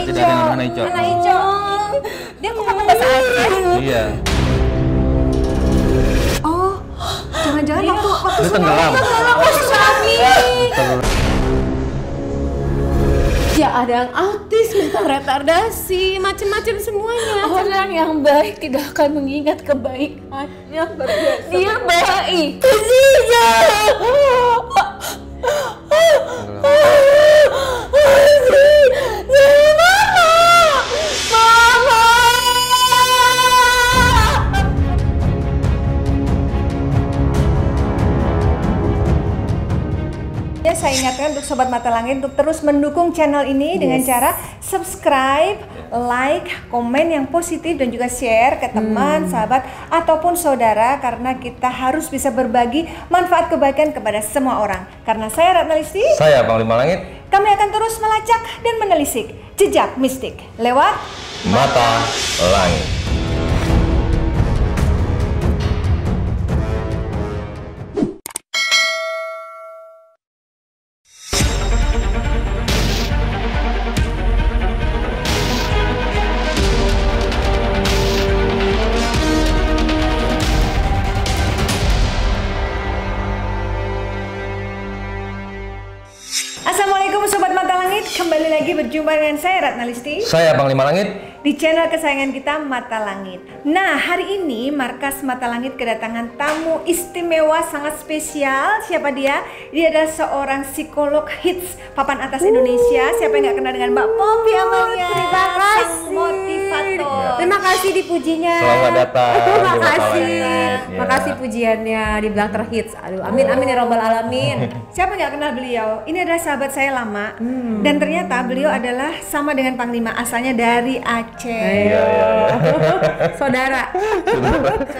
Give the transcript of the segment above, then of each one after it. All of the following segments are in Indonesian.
tidak ada yang Hana Ico. Hana Ico. Dia kok ngomong bahasa Aceh? Iya. Oh, jangan-jangan waktu Itu tenggelam. tsunami. Ya ada yang autis, mental retardasi, macam-macam semuanya. Orang yang baik tidak akan mengingat kebaikannya. Dia baik. Ya, saya ingatkan untuk Sobat Mata Langit untuk terus mendukung channel ini dengan cara subscribe, like, komen yang positif dan juga share ke teman, sahabat ataupun saudara karena kita harus bisa berbagi manfaat kebaikan kepada semua orang. Karena saya Ratna Listi, Saya Panglima Langit. kami akan terus melacak dan menelisik jejak mistik lewat Mata Langit. Assalamualaikum Sobat Mata Langit, kembali lagi berjumpa dengan saya Ratna Listi Saya Panglima Langit. di channel kesayangan kita Mata Langit. Nah, hari ini Markas Mata Langit kedatangan tamu istimewa sangat spesial. Siapa dia? Dia adalah seorang psikolog hits papan atas Indonesia. Siapa yang nggak kenal dengan Mbak Poppy Amalia? Terima kasih. Sang motivator. Terima kasih dipujinya. Selamat datang Terima di Mata kasih. Langit. Makasih pujiannya dibilang terhits. Aduh, amin amin ya robbal alamin. Siapa yang nggak kenal beliau? Ini adalah sahabat saya lama dan ternyata beliau adalah sama dengan Panglima, asalnya dari Aceh. Iya. Saudara.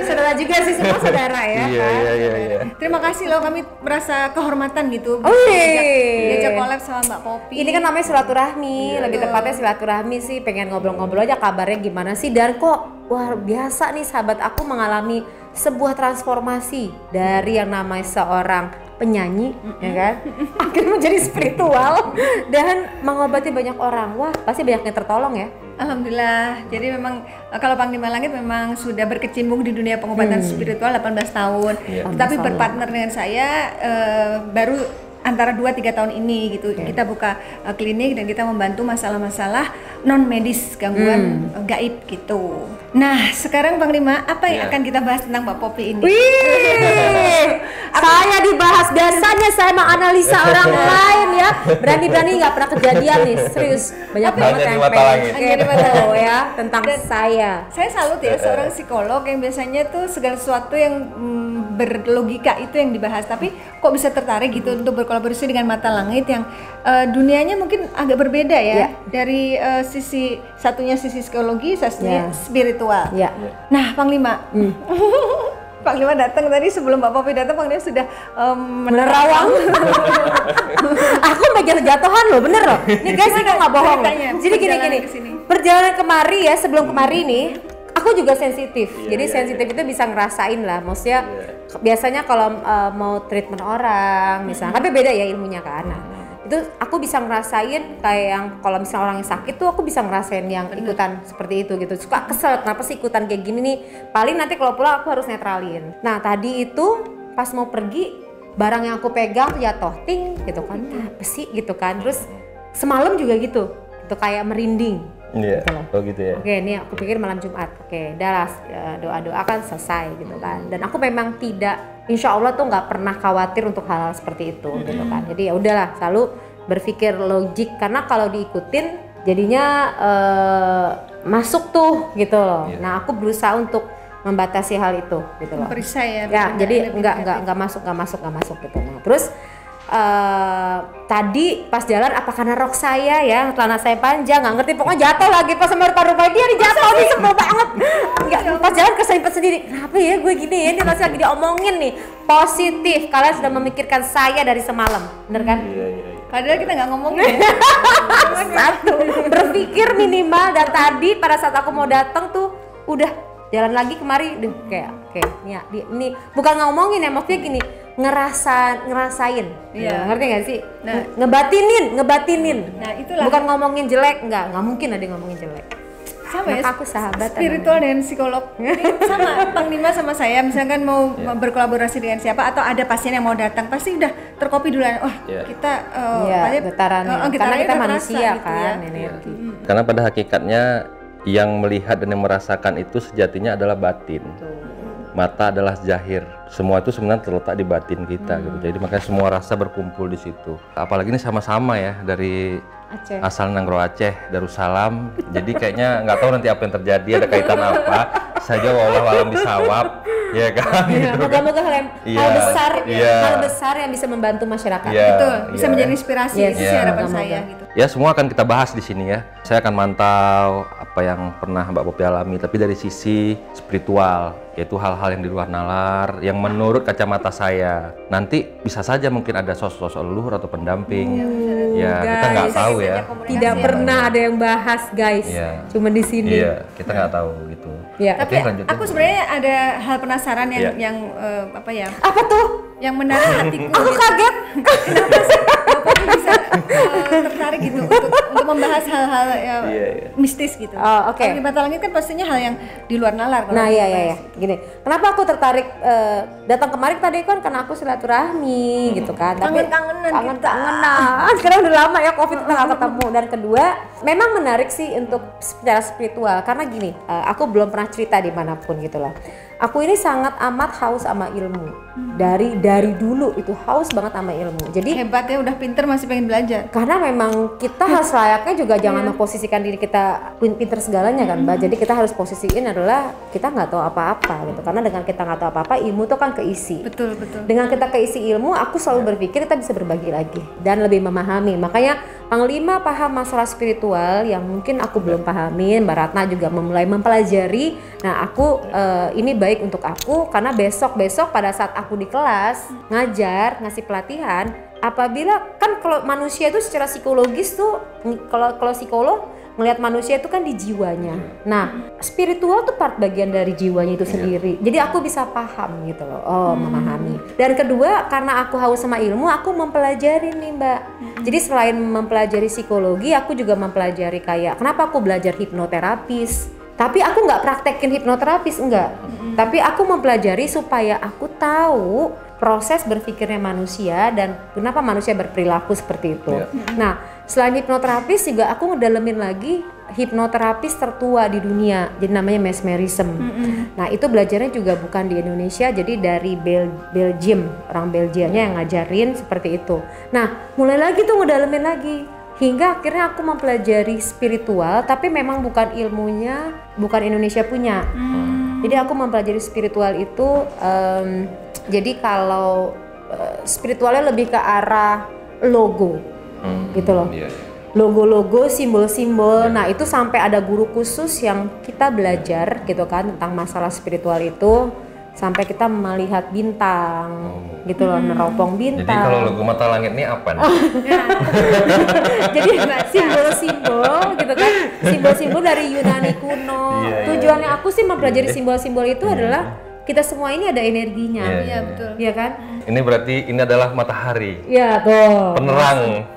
Saudara juga sih, semua saudara ya. Iya. Terima kasih loh, kami merasa kehormatan gitu. Oh, Diajak collab sama Mbak Poppy. Ini kan namanya silaturahmi, lebih tepatnya silaturahmi sih, pengen ngobrol-ngobrol aja kabarnya gimana sih, dan kok wah biasa nih sahabat aku mengalami sebuah transformasi dari yang namanya seorang penyanyi, ya kan, akhirnya menjadi spiritual dan mengobati banyak orang. Wah, pasti banyak yang tertolong ya. Alhamdulillah. Jadi memang kalau Panglima Langit memang sudah berkecimpung di dunia pengobatan spiritual 18 tahun. Iya. Tapi 18 tahun. berpartner dengan saya baru antara 2-3 tahun ini gitu. Kita buka klinik dan kita membantu masalah-masalah non medis, gangguan gaib gitu. Nah, sekarang Panglima, apa yang akan kita bahas tentang Mbak Poppy ini? Wih, saya dibahas, biasanya saya menganalisa orang lain ya. Berani-berani nggak pernah kejadian nih, serius. Banyak Hanya banget di yang Mata pengen Langit. Hanya di Mata kepo Langit. ya tentang saya. Saya salut ya seorang psikolog yang biasanya tuh segala sesuatu yang berlogika itu yang dibahas, tapi kok bisa tertarik gitu untuk berkolaborasi dengan Mata Langit yang dunianya mungkin agak berbeda ya. Dari sisi satunya sisi psikologi, satunya spiritual. Ya. Nah, Panglima. Panglima datang tadi, sebelum Mbak Poppy datang Panglima sudah Menerawang. Aku megang jatuhan loh, bener loh. Ini guys, ini nggak bohong. Ceritanya, Jadi gini. perjalanan kesini. Perjalanan kemari ya, sebelum kemari nih, aku juga sensitif. Jadi sensitif itu bisa ngerasain lah. Maksudnya biasanya kalau mau treatment orang, misalnya, tapi beda ya ilmunya kan. Nah, itu aku bisa ngerasain kayak yang kalau misalnya orang yang sakit tuh aku bisa ngerasain yang ikutan seperti itu gitu. Suka kesel kenapa sih ikutan kayak gini nih. Paling nanti kalau pulang aku harus netralin. Nah tadi itu pas mau pergi, barang yang aku pegang jatuh ting gitu kan. Apa sih gitu kan. Terus semalam juga gitu. Itu kayak merinding. Iya. Gitu loh. Oh gitu ya. Oke, ini aku pikir malam Jumat. Oke, udah lah, doa-doa kan selesai gitu kan. Dan aku memang tidak, insya Allah tuh nggak pernah khawatir untuk hal-hal seperti itu gitu kan. Jadi ya udahlah, selalu berpikir logik karena kalau diikutin jadinya masuk tuh gitu loh. Nah aku berusaha untuk membatasi hal itu gitu loh. Perisai ya. Ya, jadi nggak masuk gitu. Nah, terus tadi pas jalan apa karena rok saya ya, celana saya panjang, nggak ngerti, pokoknya jatuh lagi pas sama rumah dia jatuh nih, sebel banget. Nggak, pas jalan kesempet sendiri, kenapa ya gue gini ya, ini masih lagi diomongin nih. Positif, kalian sudah memikirkan saya dari semalam, bener kan? Iya. Padahal kita nggak ngomongin. Satu, berpikir minimal, dan tadi pada saat aku mau datang tuh udah jalan lagi kemari, kayak ini bukan ngomongin ya, maksudnya gini, ngerasain. Iya. Ngerti nggak sih? Nah. Ngebatinin. Nah, itulah. Bukan ngomongin jelek, nggak mungkin ada yang ngomongin jelek. Sama ya, Maka aku sahabat spiritual dengan psikolog ini sama. Panglima sama saya misalkan mau berkolaborasi dengan siapa atau ada pasien yang mau datang pasti udah terkopi duluan. Wah, kita getarannya. Karena kita manusia gitu kan, ya. energi. Karena pada hakikatnya yang melihat dan yang merasakan itu sejatinya adalah batin. Mata adalah zahir. Semua itu sebenarnya terletak di batin kita gitu. Jadi makanya semua rasa berkumpul di situ. Apalagi ini sama-sama ya dari Aceh. asal Nanggro Aceh, Darussalam. Jadi kayaknya nggak tahu nanti apa yang terjadi, ada kaitan apa. Saja wallahu alam bisawab, ya kan? Ya, moga-moga hal besar yang bisa membantu masyarakat. Betul, bisa menjadi inspirasi. Yes. Itu sih harapan saya gitu. Ya semua akan kita bahas di sini ya. Saya akan mantau apa yang pernah Mbak Popi alami, tapi dari sisi spiritual, yaitu hal-hal yang di luar nalar, yang menurut kacamata saya. Nanti bisa saja mungkin ada sosok-sosok leluhur atau pendamping. Ya kita nggak tahu ya. Tidak pernah ada yang bahas guys, cuma di sini. Iya, kita nggak tahu gitu. Ya. Tapi aku sebenarnya ada hal penasaran yang apa ya? Apa tuh? Yang menarik hatiku. Aku kaget. Bapak bisa tertarik gitu untuk membahas hal-hal mistis gitu. Oh, oke. Kalau di Mata Langit kan pastinya hal yang di luar nalar. Nah iya. Gini, kenapa aku tertarik datang kemarin tadi kan karena aku silaturahmi gitu kan. Kangen-kangenan Karena udah lama ya COVID kita nggak ketemu. Dan kedua, memang menarik sih untuk secara spiritual karena gini, aku belum pernah cerita dimanapun gitu lah. Aku ini sangat amat haus sama ilmu. Dari dulu itu haus banget sama ilmu. Jadi hebat ya, udah pinter masih pengen belajar. karena memang kita harus layaknya juga jangan memposisikan diri kita pinter segalanya kan Mbak. Jadi kita harus posisiin adalah kita nggak tahu apa-apa gitu. Karena dengan kita nggak tahu apa-apa, ilmu tuh kan keisi. Betul. Dengan kita keisi ilmu, aku selalu berpikir kita bisa berbagi lagi dan lebih memahami. Makanya Panglima paham masalah spiritual yang mungkin aku belum pahamin. Mbak Ratna juga mulai mempelajari. Nah aku ini baik untuk aku karena besok pada saat aku di kelas ngajar, ngasih pelatihan, apabila kan kalau manusia itu secara psikologis tuh kalau psikolog melihat manusia itu kan di jiwanya. Nah, spiritual tuh part bagian dari jiwanya itu sendiri. Jadi aku bisa paham gitu loh. Memahami. Dan kedua, karena aku haus sama ilmu, aku mempelajari nih, Mbak. Jadi selain mempelajari psikologi, aku juga mempelajari kayak kenapa aku belajar hipnoterapis. Tapi aku nggak praktekin hipnoterapis, enggak. Tapi aku mempelajari supaya aku tahu proses berpikirnya manusia dan kenapa manusia berperilaku seperti itu. Nah, selain hipnoterapis juga aku ngedalemin lagi hipnoterapis tertua di dunia, jadi namanya mesmerism. Nah, itu belajarnya juga bukan di Indonesia, jadi dari Belgium, orang Belgianya yang ngajarin seperti itu. Nah, mulai lagi tuh ngedalemin lagi. Hingga akhirnya aku mempelajari spiritual, tapi memang bukan ilmunya, bukan Indonesia punya. Jadi aku mempelajari spiritual itu, jadi kalau spiritualnya lebih ke arah logo, gitu loh. Logo-logo, simbol-simbol. Nah itu sampai ada guru khusus yang kita belajar gitu kan tentang masalah spiritual itu. Sampai kita melihat bintang, gitu loh, neropong bintang. Jadi kalau logo Mata Langit ini apa nih? Jadi simbol-simbol gitu kan, simbol-simbol dari Yunani kuno. Tujuannya aku sih mempelajari simbol-simbol itu adalah kita semua ini ada energinya. Iya betul. Iya kan? Ini berarti ini adalah matahari. Iya tuh.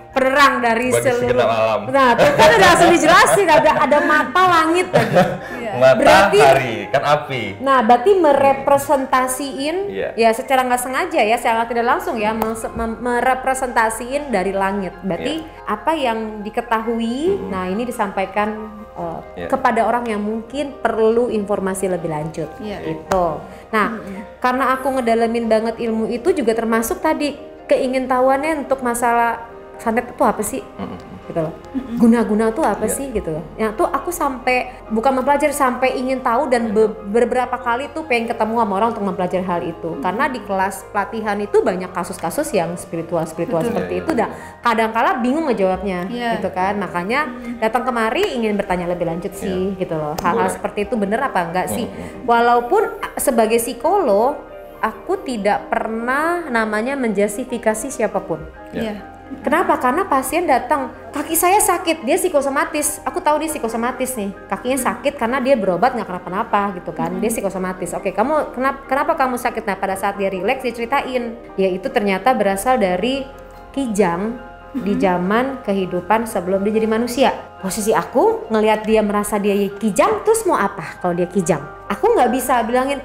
Penerang dari bagi seluruh segenap alam. Nah, tuh kan udah langsung dijelasin ada mata langit lagi. Matahari kan api. Nah, berarti merepresentasiin ya secara nggak sengaja ya, secara tidak langsung ya merepresentasiin dari langit. Berarti apa yang diketahui, nah ini disampaikan kepada orang yang mungkin perlu informasi lebih lanjut. Itu. Nah, karena aku ngedalamin banget ilmu itu juga termasuk tadi keingintahuannya untuk masalah santet itu apa sih? Gitu loh. Guna-guna tuh apa sih gitu loh. Ya tuh aku sampai bukan mempelajari, sampai ingin tahu dan beberapa kali tuh pengen ketemu sama orang untuk mempelajari hal itu. Karena di kelas pelatihan itu banyak kasus-kasus yang spiritual seperti itu dan kadang-kala bingung ngejawabnya gitu kan. Makanya datang kemari ingin bertanya lebih lanjut sih gitu loh. Hal-hal seperti itu bener apa enggak sih? Walaupun sebagai psikolog aku tidak pernah namanya menjustifikasi siapapun. Kenapa? Karena pasien datang, kaki saya sakit, dia psikosomatis. Aku tahu dia psikosomatis nih, kakinya sakit karena dia berobat nggak kenapa-napa gitu kan. Dia psikosomatis. Oke, kamu kenapa kamu sakit? Nah, pada saat dia rileks dia ceritain, yaitu ternyata berasal dari kijang di zaman kehidupan sebelum dia jadi manusia. Posisi aku ngelihat dia merasa dia kijang, terus mau apa kalau dia kijang? Aku nggak bisa bilangin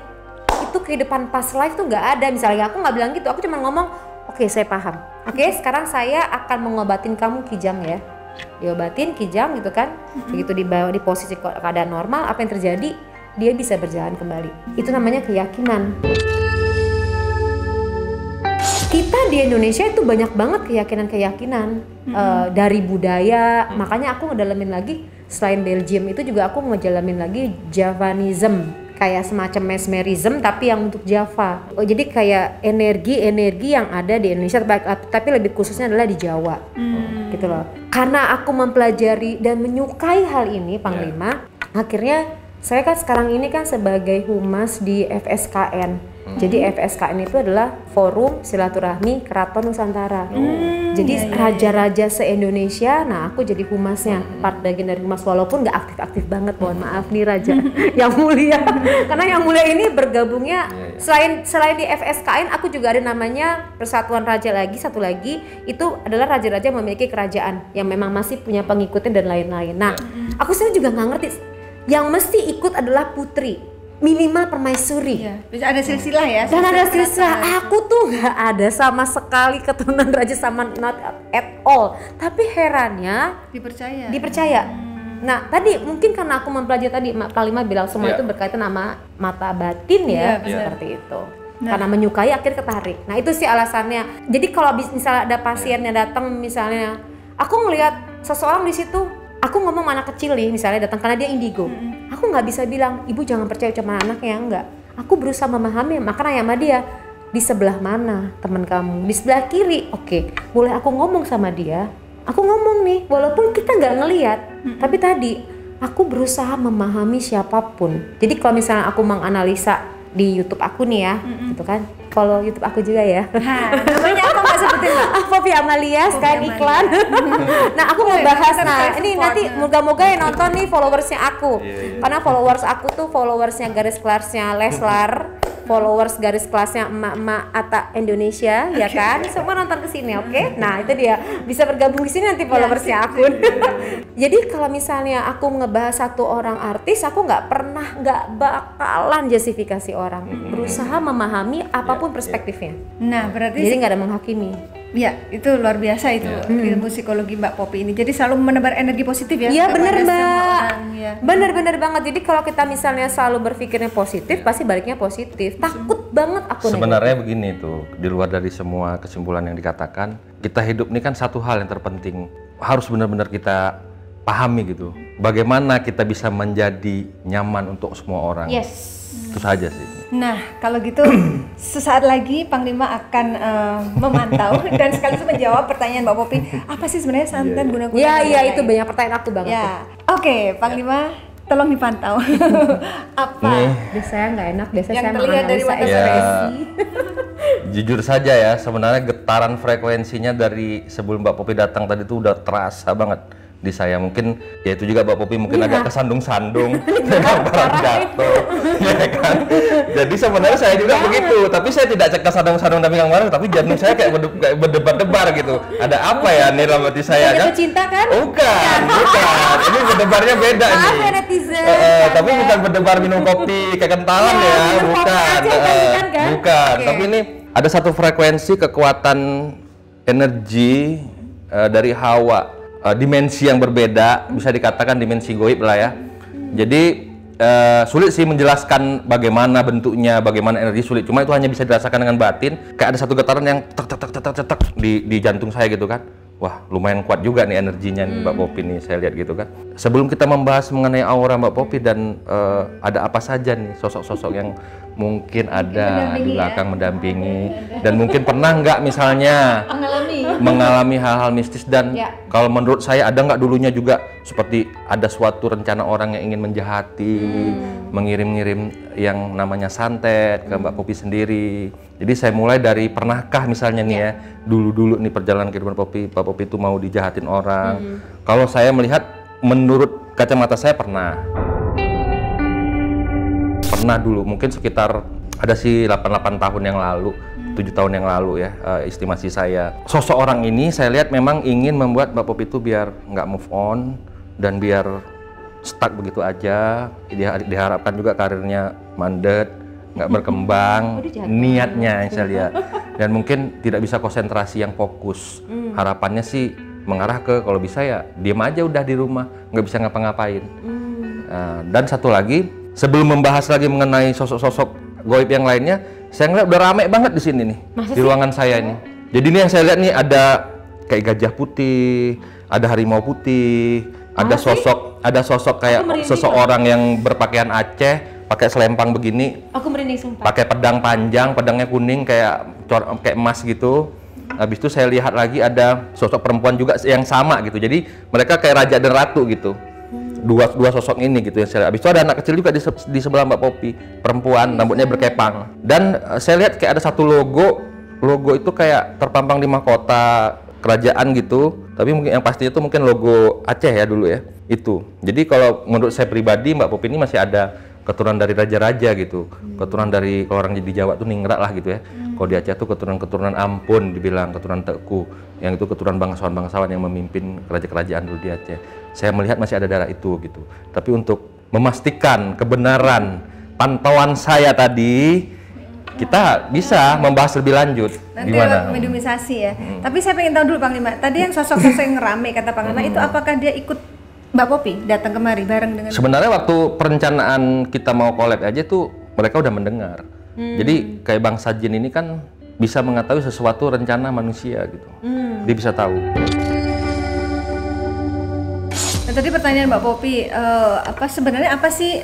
itu kehidupan past life tuh nggak ada. Misalnya aku nggak bilang gitu, aku cuma ngomong, oke, saya paham. Oke, sekarang saya akan mengobatin kamu kijang ya. Diobatin kijang gitu kan. Begitu dibawa di posisi keadaan normal, apa yang terjadi? Dia bisa berjalan kembali. Itu namanya keyakinan. Kita di Indonesia itu banyak banget keyakinan-keyakinan dari budaya. Makanya aku ngedalamin lagi, selain Belgium itu juga aku ngejalamin lagi Javanism, kayak semacam mesmerism tapi yang untuk Java. Jadi kayak energi yang ada di Indonesia tapi lebih khususnya adalah di Jawa. Gitu loh. Karena aku mempelajari dan menyukai hal ini, Panglima, akhirnya saya kan sekarang ini kan sebagai humas di FSKN. Jadi FSKN itu adalah Forum Silaturahmi Keraton Nusantara. Jadi raja-raja se-Indonesia, nah aku jadi humasnya, part bagian dari humas, walaupun nggak aktif-aktif banget, mohon maaf nih raja yang mulia. Karena yang mulia ini bergabungnya selain di FSKN, aku juga ada namanya Persatuan Raja lagi, satu lagi itu adalah raja-raja yang memiliki kerajaan yang memang masih punya pengikutnya dan lain-lain. Nah, aku sendiri juga nggak ngerti. Yang mesti ikut adalah putri, minimal permaisuri. Bisa ada silsilah ya. Dan ada silsilah. Aku tuh nggak ada sama sekali keturunan raja, sama not at all. Tapi herannya dipercaya. Nah tadi mungkin karena aku mempelajari tadi, Pak Lima bilang semua itu berkaitan sama mata batin ya, seperti itu. Karena menyukai akhirnya ketarik. Nah itu sih alasannya. Jadi kalau misalnya ada pasien yang datang, misalnya aku ngelihat seseorang di situ, aku ngomong anak kecil nih misalnya datang karena dia indigo, aku nggak bisa bilang ibu jangan percaya cuma anaknya, enggak. Aku berusaha memahami makanya sama dia, di sebelah mana teman kamu, di sebelah kiri, oke. Boleh aku ngomong sama dia, aku ngomong nih walaupun kita nggak ngelihat, tapi tadi aku berusaha memahami siapapun. Jadi kalau misalnya aku menganalisa di YouTube aku nih ya, gitu kan, follow YouTube aku juga ya. Namanya apa nggak sebutin Mbak? Poppy Amalia, sekalian iklan. Nah aku mau bahas, nah ini nanti moga-moga yang nonton nih followersnya aku, karena followers aku tuh followersnya garis kelasnya Leslar, followers garis kelasnya emak-emak Atta Indonesia, ya kan? Semua nonton kesini, oke? Nah itu dia, bisa bergabung di sini nanti followersnya aku. Jadi kalau misalnya aku ngebahas satu orang artis, aku nggak bakalan justifikasi orang, berusaha memahami apapun perspektifnya. Nah berarti jadi nggak ada menghakimi. Ya itu luar biasa itu ilmu psikologi Mbak Poppy ini. Jadi selalu menebar energi positif ya. Iya benar Mbak. Ya. Bener banget. Jadi kalau kita misalnya selalu berpikirnya positif, pasti baliknya positif. Takut banget aku sebenarnya begini tuh, di luar dari semua kesimpulan yang dikatakan, kita hidup ini kan satu hal yang terpenting harus benar-benar kita pahami gitu. Bagaimana kita bisa menjadi nyaman untuk semua orang. Yes. Itu saja sih. Nah kalau gitu sesaat lagi Panglima akan memantau dan sekaligus menjawab pertanyaan Mbak Poppy. Apa sih sebenarnya santan guna-guna? Iya itu banyak pertanyaan aku banget. Ya. Oke, Panglima tolong dipantau. Apa? Biasanya nggak enak, biasanya yang saya terlihat dari mata ekspresi. Jujur saja ya, sebenarnya getaran frekuensinya dari sebelum Mbak Poppy datang tadi tuh udah terasa banget di saya. Mungkin ya itu juga Mbak Poppy mungkin agak kesandung-sandung dengan barang jatuh, ya kan. Jadi sebenarnya saya juga begitu, tapi saya tidak kesandung-sandung dengan barang, tapi jantung saya kayak berdebar-debar gitu. Ada apa ya nih dalam hati saya kan? Cinta kan? Bukan. Ini berdebarnya beda nih. Tapi bukan berdebar minum kopi kekentalan ya, bukan. Bukan. Tapi ini ada satu frekuensi kekuatan energi dari Hawa. Dimensi yang berbeda, bisa dikatakan dimensi goib lah ya. Jadi sulit sih menjelaskan bagaimana bentuknya, bagaimana energi, sulit. Cuma itu hanya bisa dirasakan dengan batin. Kayak ada satu getaran yang tek di jantung saya gitu kan. Wah lumayan kuat juga nih energinya nih Mbak Poppy nih, saya lihat gitu kan. Sebelum kita membahas mengenai aura Mbak Poppy dan ada apa saja nih sosok-sosok yang mungkin ada di Mendampingi belakang mendampingi, dan mungkin pernah nggak misalnya mengalami hal-hal mistis, dan Ya. kalau menurut saya ada nggak dulunya juga seperti ada suatu rencana orang yang ingin menjahati, mengirim-ngirim yang namanya santet ke Mbak Popi sendiri. Jadi saya mulai dari pernahkah misalnya nih ya, dulu-dulu nih perjalanan kehidupan Popi, Pak Popi itu mau dijahatin orang. Kalau saya melihat menurut kacamata saya pernah dulu, mungkin sekitar ada sih 88 tahun yang lalu, 7 tahun yang lalu ya, estimasi saya. Sosok orang ini saya lihat memang ingin membuat Mbak Popi itu biar nggak move on dan biar stuck begitu aja. Diharapkan juga karirnya mandet, nggak berkembang, niatnya yang saya lihat. Dan mungkin tidak bisa konsentrasi yang fokus. Harapannya sih mengarah ke kalau bisa ya diem aja udah di rumah, nggak bisa ngapa-ngapain. Dan satu lagi, sebelum membahas lagi mengenai sosok-sosok goib yang lainnya, saya ngeliat udah rame banget di sini nih. Di ruangan saya ini. Jadi ini yang saya lihat nih ada kayak gajah putih, ada harimau putih, ada sosok kayak seseorang yang berpakaian Aceh, pakai selempang begini. Aku merinding sumpah. Pakai pedang panjang, pedangnya kuning kayak emas gitu. Habis itu saya lihat lagi ada sosok perempuan juga yang sama gitu. Jadi mereka kayak raja dan ratu gitu. Dua sosok ini gitu yang saya lihat. Habis itu ada anak kecil juga di sebelah Mbak Popi, perempuan, rambutnya berkepang. Dan saya lihat kayak ada satu logo itu kayak terpampang di mahkota kerajaan gitu. Tapi mungkin yang pasti itu mungkin logo Aceh ya dulu ya. Itu. Jadi kalau menurut saya pribadi Mbak Popi ini masih ada keturunan dari raja-raja gitu. Keturunan dari, kalau orang di Jawa tuh ningrat lah gitu ya. Kalau di Aceh tuh keturunan Ampun dibilang, keturunan Teku. Yang itu keturunan bangsawan-bangsawan yang memimpin kerajaan dulu di Aceh. Saya melihat masih ada darah itu gitu. Tapi untuk memastikan kebenaran pantauan saya tadi, kita bisa membahas lebih lanjut. Nanti Gimana? mediumisasi ya. Tapi saya pengen tahu dulu Panglima. Tadi yang sosok-sosok yang rame kata Panglima itu apakah dia ikut Mbak Popi datang kemari bareng dengan? Sebenarnya waktu perencanaan kita mau collab aja tuh mereka udah mendengar. Jadi kayak bangsa jin ini kan bisa mengetahui sesuatu rencana manusia gitu. Dia bisa tahu. Nah, tadi pertanyaan Mbak Popi, sebenarnya apa sih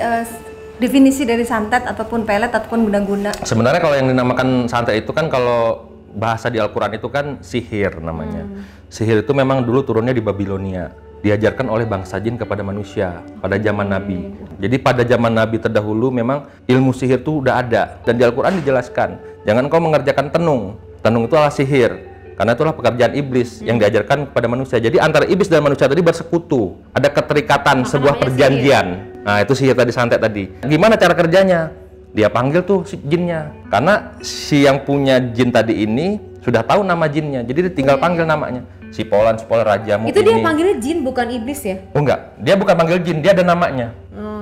definisi dari santet ataupun pelet ataupun guna-guna? Sebenarnya kalau yang dinamakan santet itu kan kalau bahasa di Al-Quran itu kan sihir namanya. Sihir itu memang dulu turunnya di Babilonia. Diajarkan oleh bangsa jin kepada manusia pada zaman Nabi. Jadi pada zaman Nabi terdahulu memang ilmu sihir itu udah ada. Dan di Al-Quran dijelaskan, jangan kau mengerjakan tenung. Tenung itu adalah sihir. Karena itulah pekerjaan iblis yang diajarkan kepada manusia. Jadi antara iblis dan manusia tadi bersekutu. Ada keterikatan, sebuah perjanjian. Nah itu sihir tadi, santet tadi. Gimana cara kerjanya? Dia panggil tuh si jinnya. Karena si yang punya jin tadi ini sudah tahu nama jinnya. Jadi dia tinggal panggil namanya. Si Polan, Rajamu Itu dia panggilnya jin bukan iblis ya? Oh enggak, dia bukan panggil jin, dia ada namanya.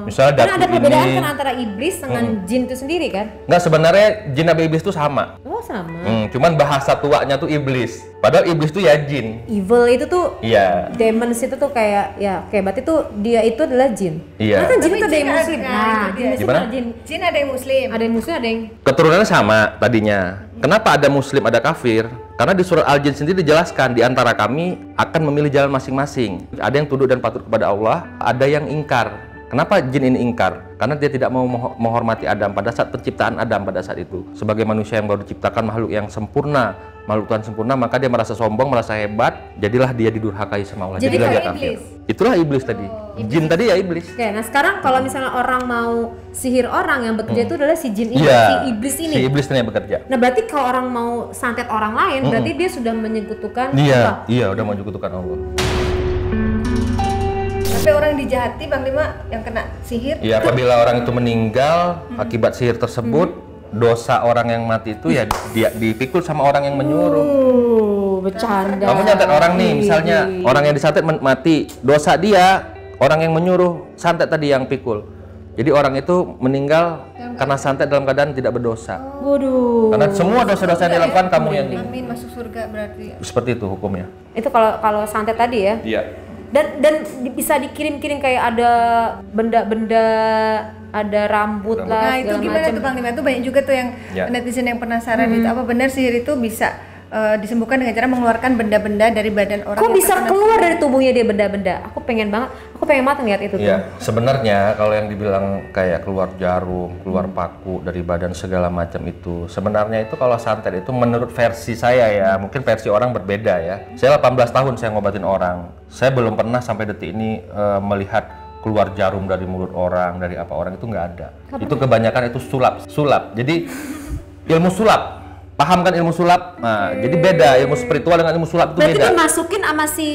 Misalnya Karena ada Datu perbedaan ini. kan antara iblis dengan jin itu sendiri kan? Enggak, sebenarnya jin sama iblis itu sama. Oh sama. Cuman bahasa tuanya tuh iblis. Padahal iblis tuh ya jin. Evil itu tuh, Iya. demons itu tuh kayak berarti tuh dia itu adalah jin. Iya. Karena kan jin Tapi itu ada yang jin muslim. ada, Nah, itu jin dia. muslim Gimana? ada jin. Jin ada yang muslim. Ada yang muslim, ada yang Keturunannya sama tadinya. Kenapa ada muslim, ada kafir? Karena di surat Al-Jin sendiri dijelaskan, di antara kami akan memilih jalan masing-masing. Ada yang tunduk dan patuh kepada Allah, ada yang ingkar. Kenapa jin ini ingkar? Karena dia tidak mau menghormati Adam pada saat penciptaan Adam pada saat itu. Sebagai manusia yang baru diciptakan, makhluk yang sempurna, makhluk Tuhan sempurna, maka dia merasa sombong, merasa hebat, jadilah dia didurhakai sama Allah. Jadi Jadilah dia kayak kafir. iblis. Itulah iblis tadi. Jin tadi ya iblis. Oke, nah sekarang kalau misalnya orang mau sihir orang yang bekerja itu adalah si jin ini, Iya. si iblis ini. Si iblis ini yang bekerja. Nah berarti kalau orang mau santet orang lain, berarti dia sudah menyekutukan Iya, iya udah menyekutukan Allah. Sampai orang dijahati Bang Lima yang kena sihir. Ya, apabila orang itu meninggal akibat sihir tersebut, dosa orang yang mati itu ya dia dipikul sama orang yang menyuruh. Bercanda. Kamu nyantet orang nih, misalnya orang yang disantet mati, dosa dia orang yang menyuruh, santet tadi yang pikul. Jadi orang itu meninggal karena santet dalam keadaan tidak berdosa. Waduh. Karena semua dosa-dosa yang dilakukan kamu yang Amin, masuk surga berarti. seperti itu hukumnya. Itu kalau santet tadi ya. Iya. Dan bisa dikirim-kirim kayak ada benda-benda, ada rambut lah Nah itu segala gimana macam. tuh Bang Lima? Itu banyak juga tuh yang Ya. netizen yang penasaran itu apa benar sihir itu bisa disembuhkan dengan cara mengeluarkan benda-benda dari badan orang. Kok yang bisa terkena keluar virus. dari tubuhnya dia benda-benda? Aku pengen banget ngeliat itu tuh. Iya, sebenarnya kalau yang dibilang kayak keluar jarum, keluar paku dari badan segala macam itu, sebenarnya itu kalau santet itu menurut versi saya ya, mungkin versi orang berbeda ya. Saya 18 tahun saya ngobatin orang. Saya belum pernah sampai detik ini melihat keluar jarum dari mulut orang, dari apa orang, itu nggak ada. Itu kebanyakan itu sulap. Jadi ilmu sulap. Paham kan ilmu sulap? Nah, jadi beda ilmu spiritual dengan ilmu sulap itu Berarti beda. dimasukin sama si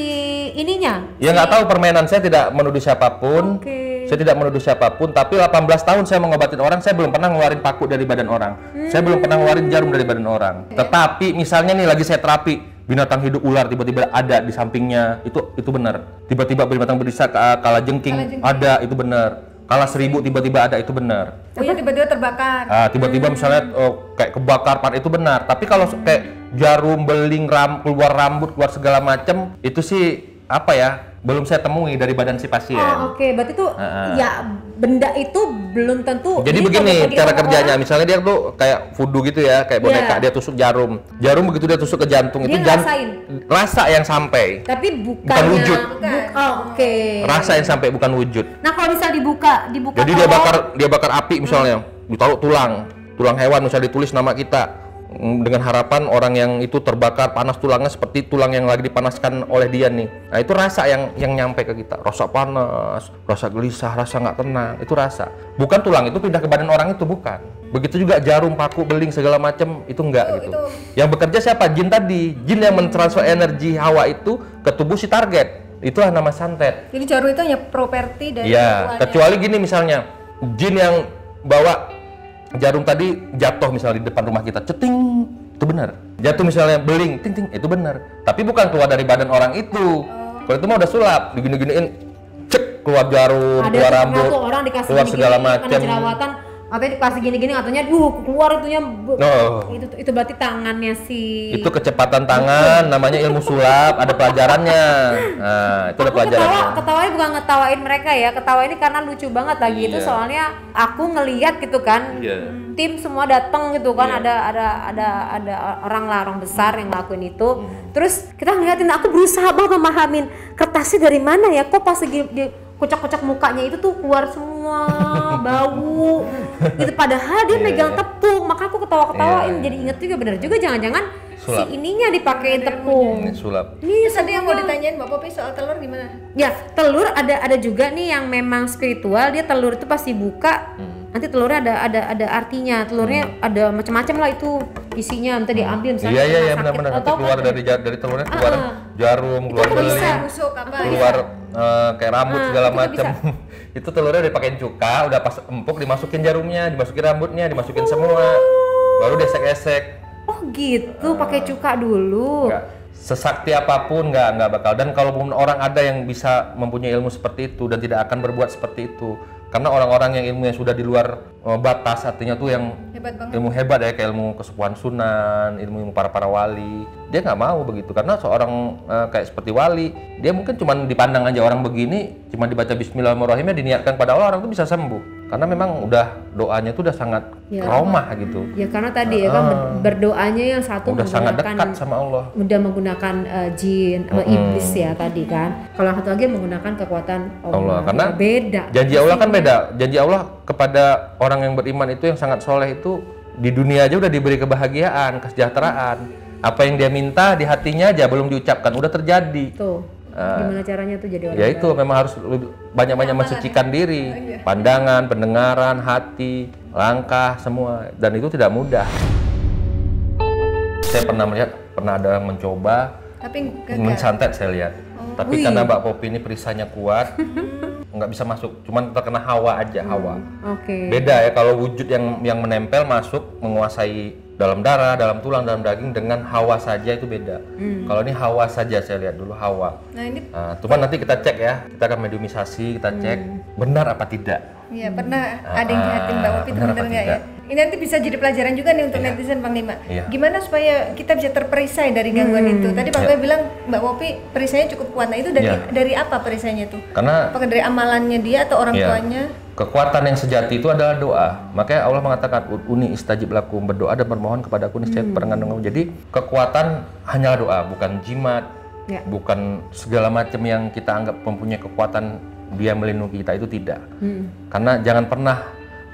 ininya? Ya nggak tahu, permainan saya tidak menuduh siapapun. Oke. Saya tidak menuduh siapapun, tapi 18 tahun saya mengobatin orang, saya belum pernah ngeluarin paku dari badan orang. Saya belum pernah ngeluarin jarum dari badan orang. Tetapi misalnya nih lagi saya terapi, binatang hidup ular tiba-tiba ada di sampingnya, itu benar. Tiba-tiba binatang berbisa kalajengking ada, itu benar. Kala 1000 tiba-tiba ada, itu benar. Oh, iya, tiba-tiba terbakar. Tiba-tiba misalnya kayak kebakar itu benar. Tapi kalau kayak jarum, beling, keluar rambut, keluar segala macam, itu sih apa ya? Belum saya temui dari badan si pasien. Oh, oke. Berarti tuh ya benda itu belum tentu. Jadi ini begini kalau cara orang- kerjanya, misalnya dia tuh kayak voodoo gitu ya, kayak boneka, dia tusuk jarum. Jarum begitu dia tusuk ke jantung, Dia itu ngerasain? rasa yang sampai. Tapi Bukan wujud. Oke. Rasa yang sampai, bukan wujud. Nah kalau misal dibuka Jadi dia bakar api misalnya, ditaruh tulang hewan misalnya, ditulis nama kita. Dengan harapan orang yang itu terbakar panas tulangnya seperti tulang yang lagi dipanaskan oleh dia nih. Nah itu rasa yang nyampe ke kita, rasa panas, rasa gelisah, rasa nggak tenang, itu rasa. Bukan tulang itu pindah ke badan orang itu, bukan. Begitu juga jarum, paku, beling segala macam itu enggak gitu. Yang bekerja siapa? Jin tadi, jin yang mentransfer energi hawa itu ke tubuh si target. Itulah nama santet. Jadi jarum itu hanya properti dari Iya, ritualnya. kecuali gini misalnya, jin yang bawa jarum tadi jatuh misalnya di depan rumah kita, ceting, itu benar. Jatuh misalnya beling, ting ting, itu benar. Tapi bukan keluar dari badan orang itu. Kalau itu mah udah sulap, digini-giniin, cek, keluar jarum, ada keluar tuh rambut, pernah tuh orang dikasih keluar gini-gini, segala kena macam. jerawatan, katanya dikasih gini-gini, katanya keluar itunya. Oh. Itu berarti tangannya si. Itu kecepatan tangan, namanya ilmu sulap, ada pelajarannya. Nah, itu ada Aku pelajarannya. ketawanya bukan ngetawain mereka ya, ketawa ini karena lucu banget lagi. Itu Iya. soalnya aku ngeliat gitu kan, Iya. tim semua datang gitu kan, Iya. ada orang besar yang ngelakuin itu. Terus kita ngeliatin, aku berusaha banget memahamin kertasnya dari mana ya, kok pas lagi di kocak-kocak mukanya itu tuh keluar semua bau gitu, padahal dia megang tepung. Maka aku ketawa-ketawain, jadi inget juga, bener juga, jangan-jangan Sulap. si ininya dipakein tepung. Ini sulap. Ini Terus ada yang mau ditanyain Mbak Popi soal telur gimana? ya, telur ada juga nih yang memang spiritual. Dia telur itu pasti buka, nanti telurnya ada artinya. Telurnya ada macam-macam lah itu isinya, nanti diambil misalnya Iya rumah sakit benar-benar. Nanti atau keluar kan. dari telurnya keluar jarum, Itu keluar kok beling, bisa? Busuk apa? keluar kayak rambut segala itu macam. bisa. Itu telurnya udah dipakein cuka, udah pas empuk, dimasukin jarumnya, dimasukin rambutnya, dimasukin semua, baru desek-esek. Oh gitu, pakai cuka dulu. Nggak, sesakti apapun nggak bakal. Dan kalaupun orang ada yang bisa mempunyai ilmu seperti itu dan tidak akan berbuat seperti itu, karena orang-orang yang ilmunya sudah di luar batas, artinya tuh yang Hebat banget. ilmu hebat ya, kayak ilmu kesepuhan sunan, ilmu para wali, dia nggak mau begitu. Karena seorang kayak seperti wali, dia mungkin cuma dipandang aja orang begini, cuma dibaca Bismillahirrahmanirrahimnya, diniatkan pada Allah, orang tuh bisa sembuh. Karena memang udah doanya tuh udah sangat Ya. ramah gitu, Ya karena tadi ya kan berdoanya yang satu udah sangat menggunakan dekat sama Allah. udah menggunakan jin sama iblis ya tadi kan. Kalau yang satu lagi menggunakan kekuatan Allah. Karena Ya, beda. janji Allah kan beda. Janji Allah kepada orang yang beriman itu yang sangat soleh itu di dunia aja udah diberi kebahagiaan, kesejahteraan. Apa yang dia minta di hatinya aja belum diucapkan udah terjadi. Tuh. Gimana caranya tuh jadi orang Ya itu memang harus banyak-banyak mensucikan diri, pandangan, pendengaran, hati, langkah semua, dan itu tidak mudah. Saya pernah ada yang mencoba Tapi gagal. mensantet, saya lihat. Tapi Wih. karena Mbak Popi ini perisanya kuat, nggak bisa masuk, cuman terkena hawa aja, hawa. Oke. Beda ya kalau wujud yang menempel masuk menguasai dalam darah, dalam tulang, dalam daging, dengan hawa saja itu beda. Kalau ini hawa saja, saya lihat dulu hawa. Nah ini Cuman nanti kita cek ya, kita akan mediumisasi, kita cek benar apa tidak. ya pernah ada yang jahatin Mbak Popi itu benar bener apa nggak ya? tidak. Ini nanti bisa jadi pelajaran juga nih untuk netizen Bang Lima. Gimana supaya kita bisa terperisai dari gangguan itu? Tadi Bang Toy bilang Mbak Popi perisainya cukup kuat. Nah itu dari apa perisainya tuh? Karena apakah dari amalannya dia atau orang tuanya? Kekuatan yang sejati itu adalah doa. Makanya Allah mengatakan uni istajib lakum, berdoa dan bermohon kepadaku niscaya pertolongan kamu. Jadi kekuatan hanyalah doa, bukan jimat, bukan segala macam yang kita anggap mempunyai kekuatan dia melindungi kita, itu tidak. Karena jangan pernah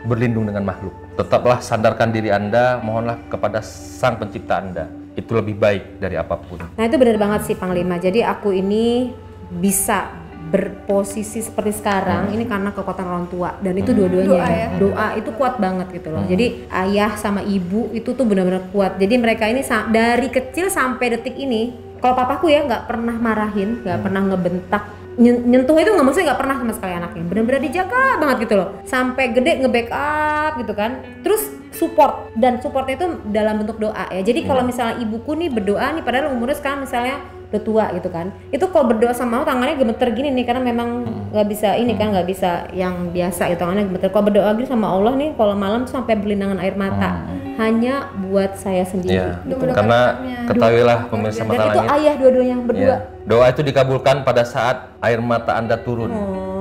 berlindung dengan makhluk. Tetaplah sandarkan diri Anda, mohonlah kepada Sang Pencipta Anda. Itu lebih baik dari apapun. Nah itu benar banget sih Panglima. Jadi aku ini bisa berposisi seperti sekarang ini karena kekuatan orang tua, dan itu dua-duanya doa itu kuat banget gitu loh. Jadi ayah sama ibu itu tuh benar-benar kuat. Jadi mereka ini dari kecil sampai detik ini, kalau papaku ya nggak pernah marahin, nggak pernah ngebentak, nyentuh itu nggak, maksudnya nggak pernah sama sekali anaknya, benar-benar dijaga banget gitu loh, sampai gede nge-backup gitu kan. Terus support, dan supportnya itu dalam bentuk doa ya. Jadi kalau misalnya ibuku nih berdoa nih, padahal umurnya sekarang misalnya udah tua gitu kan, itu kalau berdoa sama Allah tangannya gemeter gini nih, karena memang nggak bisa ini kan, nggak bisa yang biasa itu, tangannya gemeter. Kalau berdoa gini sama Allah nih, kalau malam tuh sampai berlinangan air mata, hanya buat saya sendiri gitu. Karena ketahuilah pemirsa Mata Dan itu Langit, ayah dua-duanya yang berdua. doa itu dikabulkan pada saat air mata Anda turun.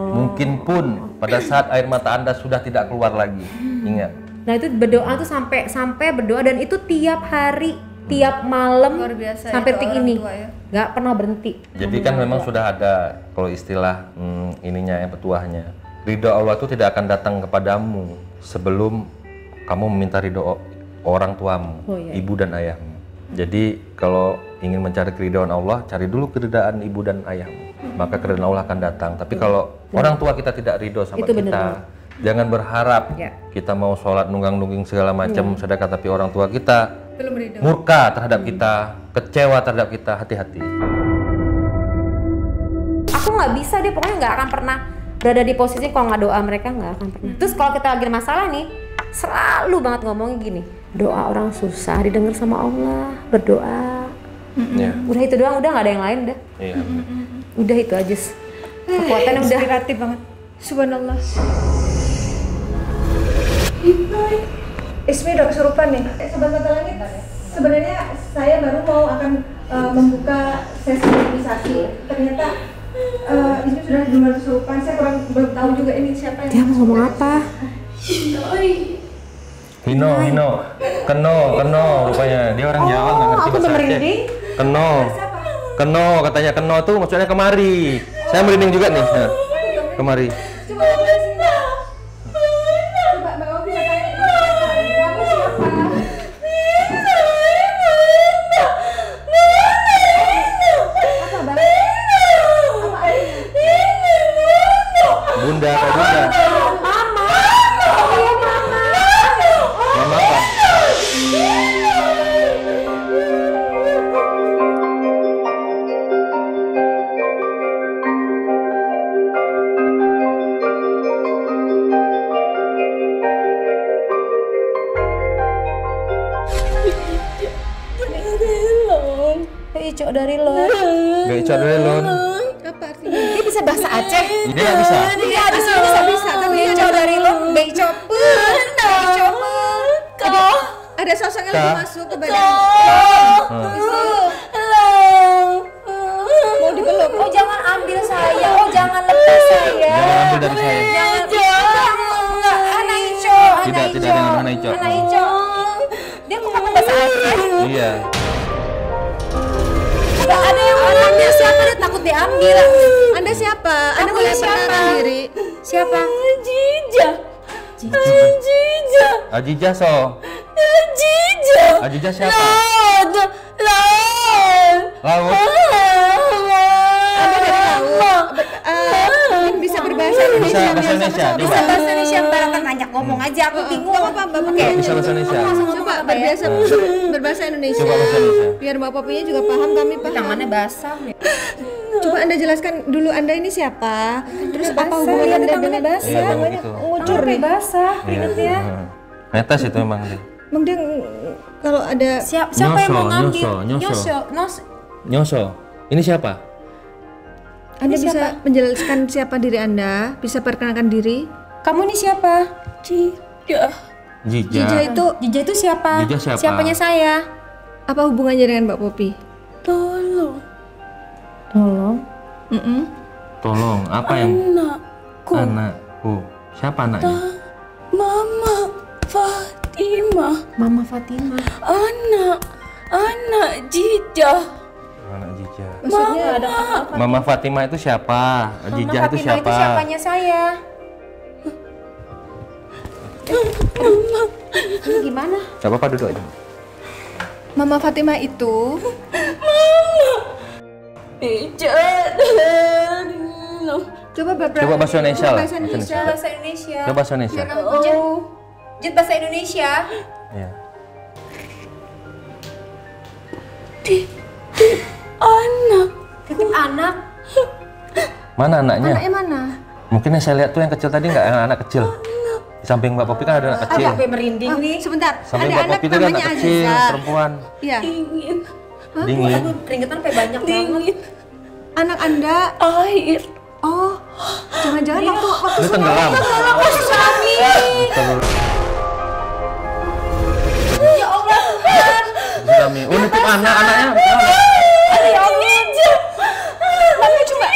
Mungkin pun pada saat air mata Anda sudah tidak keluar lagi. Ingat. Nah itu berdoa tuh sampai berdoa, dan itu tiap hari, tiap malam sampai detik ini nggak pernah berhenti. Jadi kan memang sudah ada kalau istilah ininya yang petuahnya, ridho Allah itu tidak akan datang kepadamu sebelum kamu meminta ridho orang tuamu, ibu dan ayahmu. Jadi kalau ingin mencari keridhaan Allah, cari dulu keridhaan ibu dan ayahmu, maka keridhaan Allah akan datang. Tapi kalau orang tua kita tidak ridho sama itu kita, jangan berharap kita mau sholat nunggang-nungging segala macam sedekah, tapi orang tua kita murka terhadap kita, kecewa terhadap kita, hati-hati. Aku nggak bisa deh, pokoknya nggak akan pernah berada di posisi kalau nggak doa mereka, nggak akan pernah. Terus kalau kita lagi ada masalah nih, selalu banget ngomongnya gini, doa orang susah didengar sama Allah, berdoa. Udah itu doang, udah nggak ada yang lain dah. Udah itu aja. Kekuatannya udah inspiratif banget. Subhanallah. Ismi udah kesurupan nih. Sobat Mata Langit, sebenarnya saya baru mau akan membuka sesi meditasi. Ternyata Ismi sudah duluan kesurupan. Saya belum tahu juga ini siapa yang. Dia mau ngomong apa? Hino, keno, rupanya dia orang Jawa nggak ngerti bahasa Aceh. Keno, katanya keno tuh maksudnya kemari. Saya merinding juga nih, kemari. Coba Mbak Opi bisa tanya, kamu siapa? Apa Bang? Apa Bunda, Kak Bunda. Mama. Mama apa? Beicok dari lo. Beicok dari Lon. Apa artinya? Dia bisa bahasa Aceh. Dia nggak bisa. Iya, di sini bisa. Tapi beicok dari lo, beicok. Ada sosok yang lagi masuk ke badan. Mau dipeluk. Oh jangan ambil saya. Oh jangan lepas saya. Jangan ambil dari saya. Enggak, anak Ico. Tidak dengan anak Ico. Anak Ico. Dia kok pakai bahasa Aceh? Iya. Enggak ada yang anaknya siapa, dia takut diambil. Anda siapa? Anda Kamu boleh siapa? perkenalkan diri. Siapa? Ajijah so. Ajijah siapa? Laut. Anda dari laut. Bisa berbahasa Indonesia. Bisa bahasa Indonesia. Bisa Coba. bahasa Indonesia, barangkan ngajak ngomong aja, aku bingung. Apa Mbak Popi? Bisa bahasa Indonesia. Coba berbahasa Indonesia. Coba bahasa Indonesia. Biar Mbak Popinya juga paham, kami paham. Tangannya basah. Coba Anda jelaskan dulu Anda ini siapa? Terus apa Basah, hubungan lihat Anda tangannya dengan basah. Iya, memang gitu. ngucur nih? Basah, Iya. keringetnya. Netes itu memang dia. Emang dia kalau ada Siapa yang mau ngambil? Nyoso. Nyos. Nyoso. Ini siapa? Anda bisa menjelaskan siapa diri Anda? Bisa perkenalkan diri? Kamu ini siapa? Jija. Jija itu siapa? Jija siapa? Siapanya saya? Apa hubungannya dengan Mbak Popi? Tolong. Tolong, apa yang? Anakku. Anakku. Siapa anaknya? Mama Fatimah. Mama Fatimah. Anak Jija. Anak Jija. Maksudnya ada Mama Fatimah itu siapa? Jija itu siapa? Itu siapanya saya? Ini gimana? Gak apa-apa, duduk aja. Mama Fatimah itu Jija. coba Coba bahasa Indonesia lah. Bahasa Indonesia. Bahasa Indonesia. Coba bahasa Indonesia. Jut bahasa Indonesia. Iya. Anak. Titip anak. Mana anaknya? Anaknya mana? Mungkin yang saya lihat tuh yang kecil tadi nggak, yang anak kecil. Di samping Mbak Popi kan ada anak kecil. Sampai merinding nih. Sebentar. Samping Ada Mbak anak Popi itu ada namanya anak kecil, Aziza. perempuan. Iya. Dingin. Dingin. Aduh, keringetan sampai banyak banget. Dingin. Anak Anda. Air. Oh. Jangan-jangan waktu Ini tenggelam. Tsunami. Ya Allah Tuhan. Tsunami. Oh, nitip anaknya. Ya Allah. Mama coba.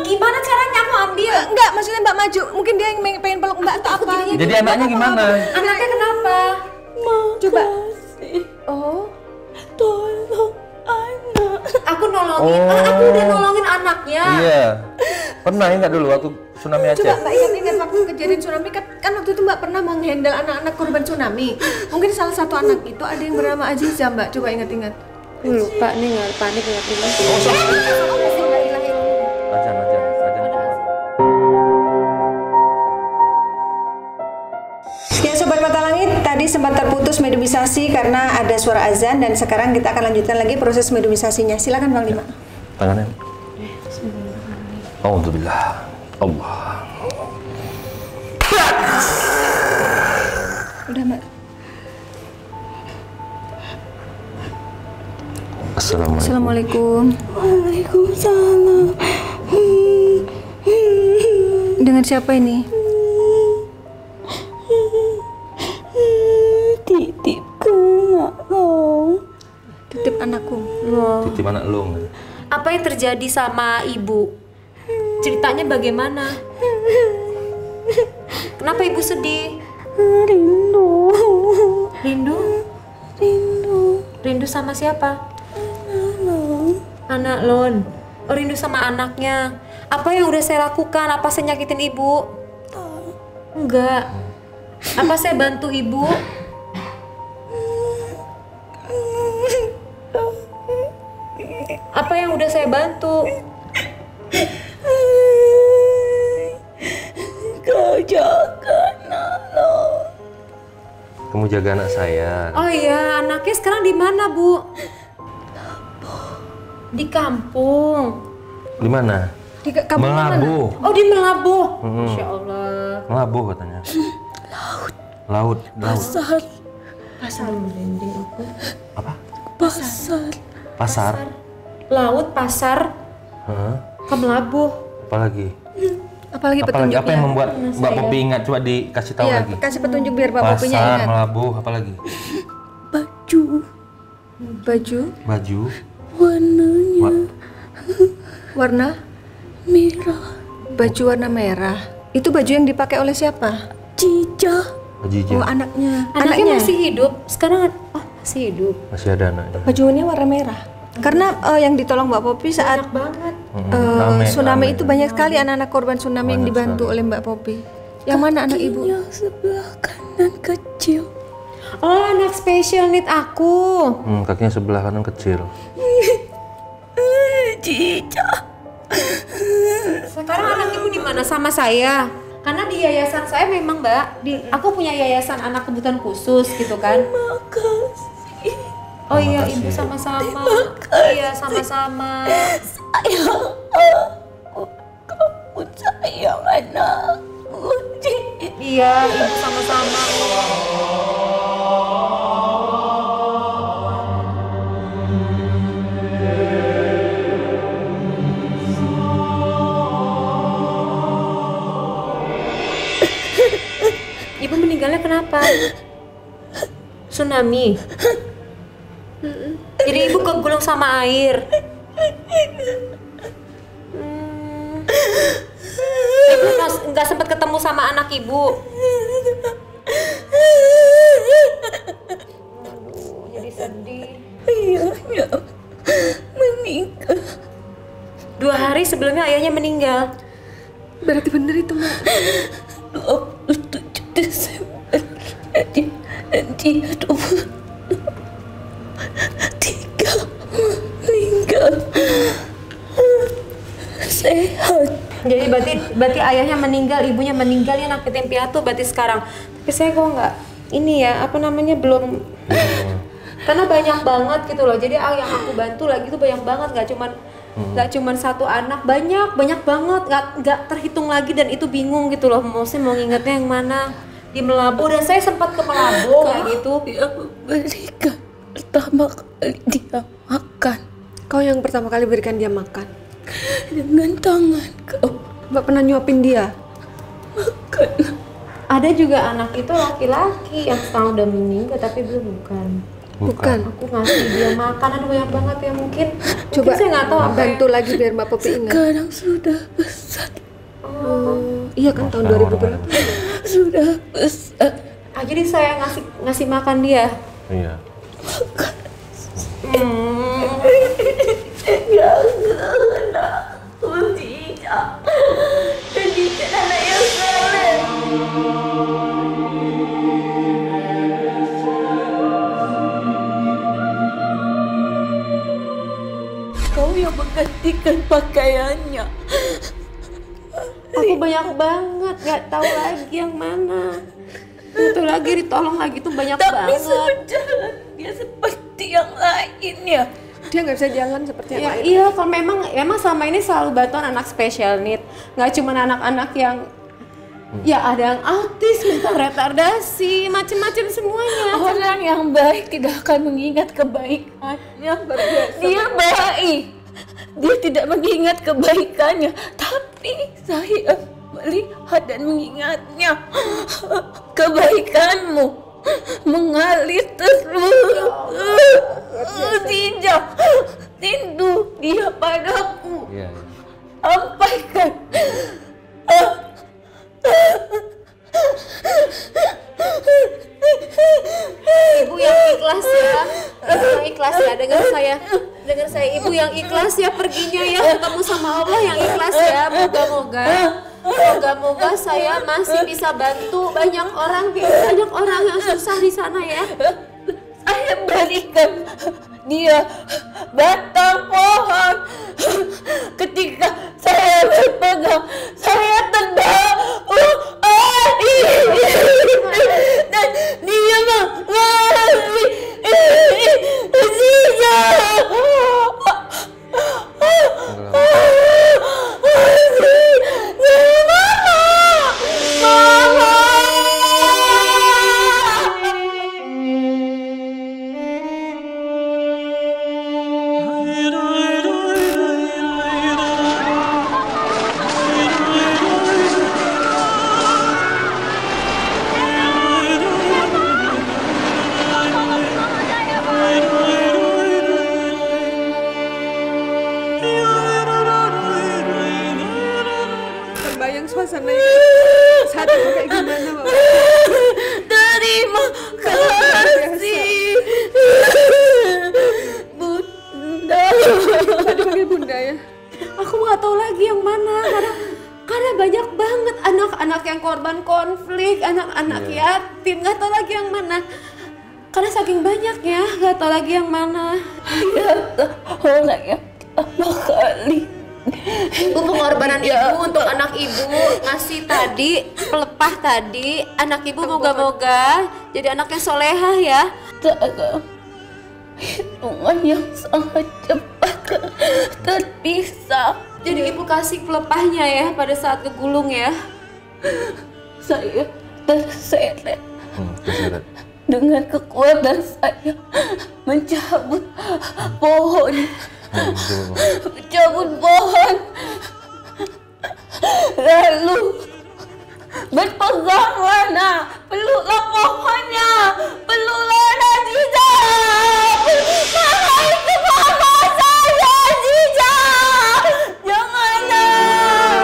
Gimana caranya aku ambil? Enggak, maksudnya Mbak maju. Mungkin dia yang pengen peluk Mbak atau apa? Jadi anaknya gimana? Anaknya kenapa? Coba. Makasih. Oh. Tolong anak. Aku nolongin. Oh. Aku udah nolongin anaknya. Iya. Pernah ingat dulu waktu tsunami Coba Aceh? Mbak ingat-ingat waktu kejadian tsunami kan waktu itu Mbak pernah menghandle anak-anak korban tsunami. Mungkin salah satu anak itu ada yang bernama Aziza, Mbak. Coba ingat-ingat. Lupa nih, nggak panik nggak Ajan. Ya Sobat Mata Langit, tadi sempat terputus mediumisasi karena ada suara azan dan sekarang kita akan lanjutkan lagi proses mediumisasinya. Silakan Bang Lima. Tangannya. Alhamdulillah. Allah. Udah Mbak. Assalamualaikum. Assalamualaikum. Waalaikumsalam. Dengan siapa ini? Titip ke Long. Titip anakku. Titip anak lu. Apa yang terjadi sama ibu? Ceritanya bagaimana? Kenapa ibu sedih? Rindu. Rindu? Rindu. Rindu sama siapa? Anak Lon. Oh, rindu sama anaknya. Apa yang udah saya lakukan? Apa saya nyakitin ibu? Enggak. Apa saya bantu ibu? Apa yang udah saya bantu? Kau jaga anak lo. Kamu jaga anak saya. Oh iya, anaknya sekarang di mana, Bu? Di kampung. Di mana? Di kampung mana? Melabuh. Oh, di Melabuh. Masya Allah. Melabuh katanya. Laut. Pasar. Pasar merinding aku. Apa? Pasar. Pasar. Laut, pasar, Hah? ke Melabuh. Apalagi? Apalagi Apalagi petunjuknya? apa yang membuat Mbak Popi ingat? Coba dikasih tahu Iya, lagi. kasih petunjuk biar Mbak Popinya Pasar, ingat. Melabuh, apalagi? Baju. Baju, Baju. Warnanya warna, merah. baju warna merah. Itu baju yang dipakai oleh siapa? Jija. Baju hijau. Oh, anaknya. Anaknya masih hidup. Sekarang masih hidup. Masih ada anaknya. Bajunya warna merah. Karena yang ditolong Mbak Popi saat Banyak banget. tsunami itu banyak sekali anak-anak korban tsunami yang Banyak dibantu oleh Mbak Popi. Yang mana anak ibu? Yang sebelah kanan kecil. Oh, anak special need aku. Kakinya sebelah kanan kecil. Jija. Sekarang anak ibu di mana? Sama saya. Karena di yayasan saya memang, Mbak, aku punya yayasan anak kebutuhan khusus gitu kan. Makasih. Oh iya, Makasih. ibu sama-sama. Iya, sama-sama. Sayang aku. Kamu sayang anakku. Iya, ibu sama-sama. Ibu meninggal meninggalnya kenapa? Tsunami. Jadi ibu kegulung sama air. Ibu nggak sempat ketemu sama anak ibu. Aduh, jadi sedih. Ayahnya meninggal. 2 hari sebelumnya ayahnya meninggal. Berarti bener itu, Mak. 27 Desember. Nanti 23 meninggal. Sehat. Jadi berarti ayahnya meninggal, ibunya meninggal, ya anak yatim piatu berarti sekarang. Tapi saya kok nggak ini ya, apa namanya, belum. Karena banyak banget gitu loh. Jadi yang aku bantu lagi tuh banyak banget, nggak cuman satu anak, banyak banget, nggak terhitung lagi, dan itu bingung gitu loh. Maksudnya mau ngingetnya yang mana. Di Melabo, dan saya sempat ke Melabo kayak gitu. Dia memberikan pertama kali dia makan Kau yang pertama kali berikan dia makan. dengan tangan kau. Mbak pernah nyuapin dia? Makan. Ada juga anak itu laki-laki yang sekarang udah meninggal tapi belum Bukan. Aku ngasih dia makan, ada banyak banget ya mungkin. Coba Saya nggak tahu apa. bantu lagi biar Mbak Popi ingat. Sekarang sudah besar. Iya kan tahun 2000 berapa? Sudah besar. Jadi saya ngasih makan dia. Iya. Jangan aku tidak. Jadikan anak yang soleh. Kau yang menggantikan pakaiannya. Aku banyak banget, nggak tahu lagi yang mana. Itu lagi ditolong lagi tuh banyak Tapi banget. sejalan dia seperti yang lainnya. Dia nggak bisa jalan seperti yang Ya, lain. iya, kalau memang selama ini selalu bantuan anak special need, nggak cuma anak-anak yang ya ada yang autis, mental retardasi, macem-macem semuanya. Orang yang baik tidak akan mengingat kebaikannya. Dia baik. Dia tidak mengingat kebaikannya, tapi saya melihat dan mengingatnya. Kebaikanmu mengalir terus. Tidak, rindu dia padaku. Iya. Sampaikan. Ibu yang ikhlas ya, ibu yang ikhlas ya, dengar saya, ibu yang ikhlas ya, perginya ya ketemu sama Allah yang ikhlas ya. Moga-moga saya masih bisa bantu banyak orang yang susah di sana ya. Saya berikan dia batang pohon. Ketika saya berpegang, saya tendang. Dan dia mengalami Terbayang suasana saat itu kayak gimana, Mbak? terima kasih Bunda. Tadi panggil Bunda ya? Aku nggak tahu lagi yang mana karena banyak banget anak-anak yang korban konflik, anak-anak yatim, nggak tahu lagi yang mana. Karena saking banyaknya, nggak tahu lagi yang mana. Dia orang yang pertama kali. Ibu pengorbanan ibu untuk anak ibu ngasih tadi, pelepah tadi, anak ibu moga-moga jadi anak yang solehah ya. Dalam hitungan yang sangat cepat terpisah. Jadi ibu kasih pelepahnya ya pada saat kegulung ya. Saya terseret Terseret. dengan kekuatan saya mencabut pohon. Mencabut pohon. Lalu Berpeganglah nak, peluklah pohonnya, peluklah Aziza. Peluklah itu mama saya Aziza. Janganlah.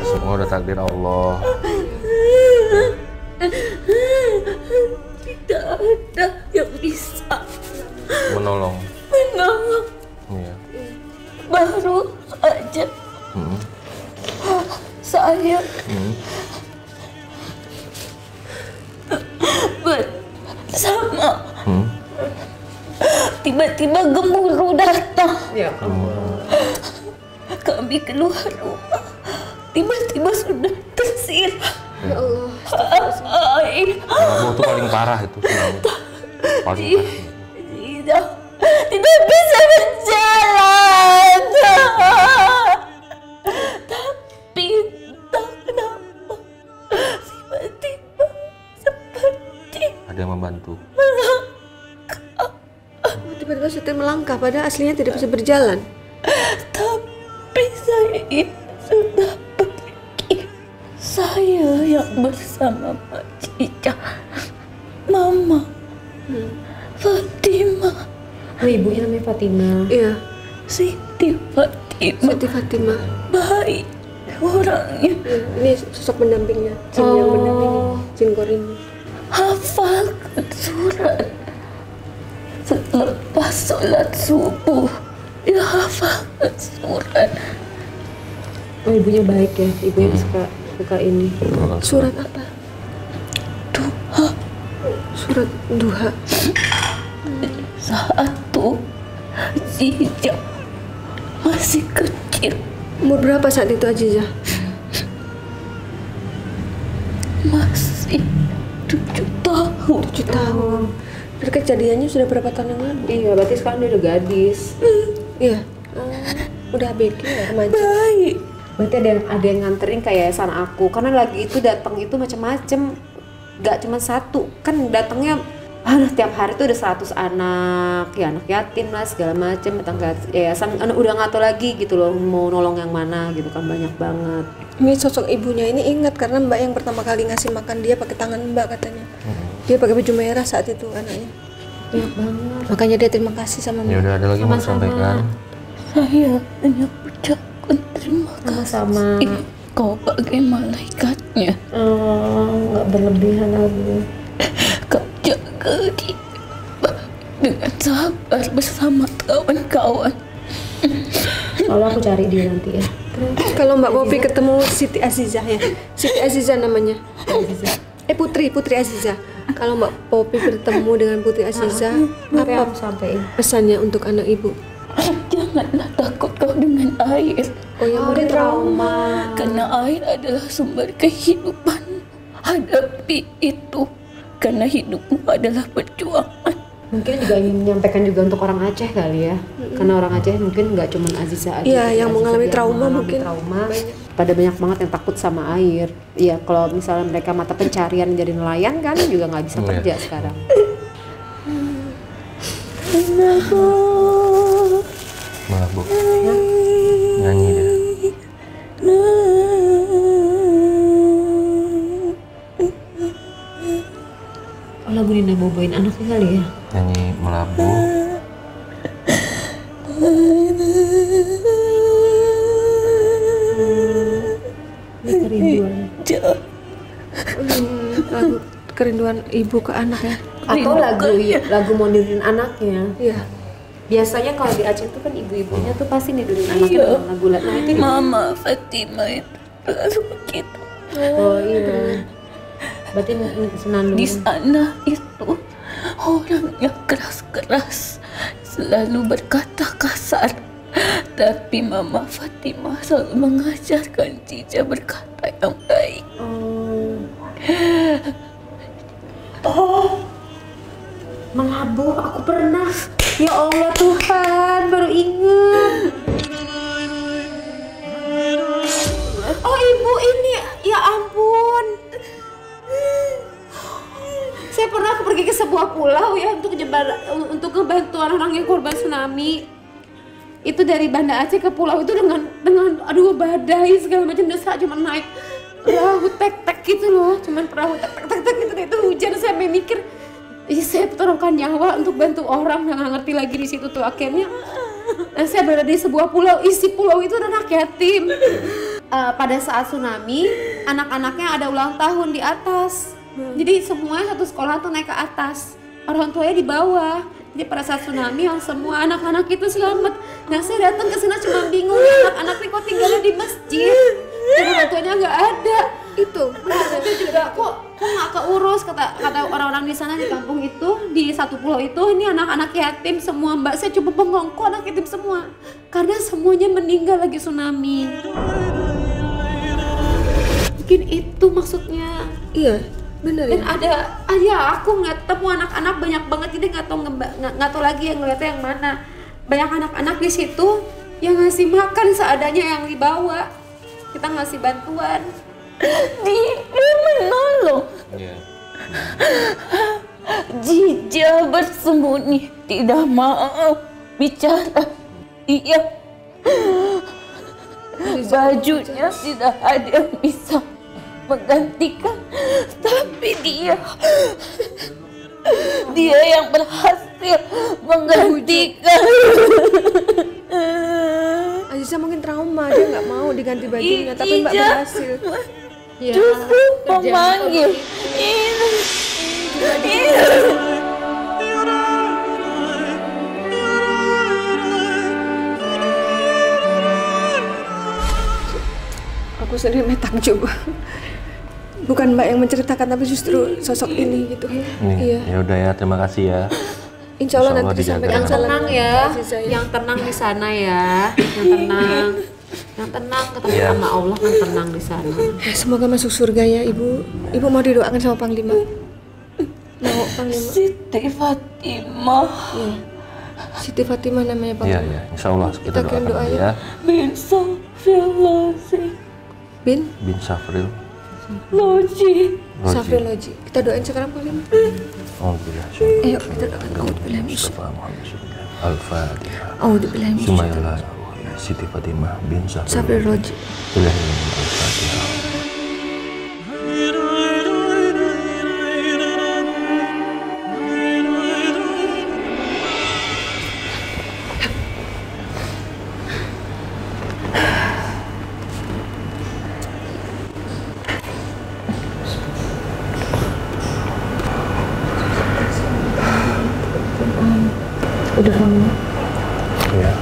Semua udah takdir Allah. Tidak ada yang bisa Menolong. menolong. Iya. Baru aja saya bersama tiba-tiba gemuruh datang. Ya Kami keluar rumah, tiba-tiba sudah tersiram Ya Allah. air. Melabuh itu paling parah itu. Paling parah. Tidak bisa berjalan. Tapi entah kenapa tiba-tiba seperti Ada yang membantu. Tiba-tiba seperti melangkah, padahal aslinya tidak bisa berjalan. tapi saya ini sudah pergi. Saya yang bersama Mbak Cica, Mama, Fatimah, Oh, ibunya namanya Fatimah. Iya, Siti Fatimah. Siti Fatimah. Baik orangnya. Iya, ini sosok pendampingnya, jin yang mendampingi, jin Korini. Hafalkan surat selepas sholat subuh. Ya, hafalkan surat. Oh, ibunya baik ya. Ibunya suka ini. Surat apa? Duha. Surat Duha. Satu Ziza masih kecil, Umur berapa saat itu Azizah? masih 7 tahun. 7 tahun. Dari kejadiannya sudah berapa tahun yang lalu? Iya, berarti sekarang dia udah gadis. Iya. Udah ABG ya, remaja. Baik. Berarti ada yang nganterin ke yayasan aku. Karena lagi itu datang itu macam-macam. Gak cuma satu. Kan datangnya tiap hari tuh ada 100 anak, ya anak yatim lah segala macam, datang ke yayasan. Udah nggak tahu lagi gitu loh mau nolong yang mana gitu kan, banyak banget. Ini sosok ibunya ini ingat karena Mbak yang pertama kali ngasih makan dia pakai tangan Mbak katanya. Dia pakai baju merah saat itu anaknya. Banyak banget. Makanya dia terima kasih sama Ya Mbak. udah, ada lagi mau sampaikan. Saya hanya ucapkan terima kasih. Sama Kau bagai malaikatnya. nggak berlebihan lagi. Kau jaga dia dengan sabar bersama kawan-kawan. Kalau aku cari dia nanti ya. Kalau Mbak Popi ketemu Siti Azizah ya. Siti Azizah namanya. Putri Azizah. Kalau Mbak Popi bertemu dengan Putri Azizah, Apa yang apa aku sampein? pesannya untuk anak ibu? Janganlah takut kau dengan air. Oh yang Udah udah trauma. Karena air adalah sumber kehidupan. Hadapi itu. Karena hidupmu adalah perjuangan. Mungkin juga ingin menyampaikan juga untuk orang Aceh kali ya. Karena orang Aceh mungkin nggak cuma Aziza aja. Iya, tapi yang Aziza mengalami yang trauma mengalami mungkin trauma. Pada banyak banget yang takut sama air. Iya, kalau misalnya mereka mata pencarian jadi nelayan kan juga nggak bisa kerja sekarang. Malah Bu, nyanyi deh. Oh, lagu Nina boboin anaknya kali ya. Nyanyi melabu. Ini kerinduan. lagu kerinduan ibu ke anak ya. Atau lagu mau nidurin anaknya. Iya. Biasanya kalau di Aceh tuh kan ibu-ibunya tuh pasti nidurin anaknya dengan lagu. Nah itu Mama Fatimah itu selalu begitu. oh iya. Berarti senandung. Di sana itu orang yang keras-keras selalu berkata kasar. Tapi Mama Fatimah selalu mengajarkan Cica berkata yang baik. Oh, melabuh aku pernah. Ya Allah Tuhan, baru ingat. Oh ibu ini, ya ampun. Saya pernah pergi ke sebuah pulau ya untuk ngebantu orang-orang yang korban tsunami. Itu dari Banda Aceh ke pulau itu dengan aduh badai segala macam, dan saya cuma naik perahu tek-tek gitu loh, cuman perahu tek-tek gitu, itu hujan. Saya mikir saya pertaruhkan nyawa untuk bantu orang, nggak ngerti lagi di situ tuh. Akhirnya saya berada di sebuah pulau, isi pulau itu anak yatim. Pada saat tsunami anak-anaknya ada ulang tahun di atas, jadi semuanya satu sekolah tuh naik ke atas, orang tuanya di bawah. Jadi pada saat tsunami yang semua anak-anak itu selamat. Nah saya datang ke sana cuma bingung, anak-anak ini kok tinggalnya di masjid, dan orang tuanya nggak ada. Itu juga kok nggak keurus, kata orang-orang di sana di kampung itu, di satu pulau itu, ini anak-anak yatim semua mbak. Saya coba bengong, kok anak yatim semua? Karena semuanya meninggal lagi tsunami. Mungkin itu maksudnya. Iya, benar. Dan ada aku nggak ketemu anak-anak banyak banget, jadi nggak tahu lagi yang ngeliatnya yang mana. Banyak anak-anak di situ yang ngasih makan seadanya yang dibawa. Kita ngasih bantuan. Dia menolong. Jija bersembunyi, tidak mau bicara. Dia bajunya tidak ada yang bisa menggantikan, tapi dia yang berhasil menggantikan. Aziza mungkin trauma, dia nggak mau diganti bajunya, tapi Mbak berhasil. Ya, justru memanggil Aku sendiri takjub. Bukan Mbak yang menceritakan, tapi justru sosok ini gitu. Iya. Ya udah ya, terima kasih ya. Insya Allah nanti disampaikan. Yang tenang ya, yang tenang di sana ya, yang tenang ketemu sama Allah, kan tenang di sana. Semoga masuk surga ya Ibu. Ibu mau didoakan sama Panglima? Mau Panglima? Siti Fatimah. Iya. Siti Fatimah namanya Panglima. Iya, insya Allah kita doakan doa ya. Bin Safrilloji. Bin Safril. Loji. Safriloji. Kita doain sekarang Panglima. Ayo kita doakan. Al-Fatihah. A'udzubillahi Sumayallah. Siti Fatimah bin Safriloji. Al-Fatihah. Udah kamu? Ya.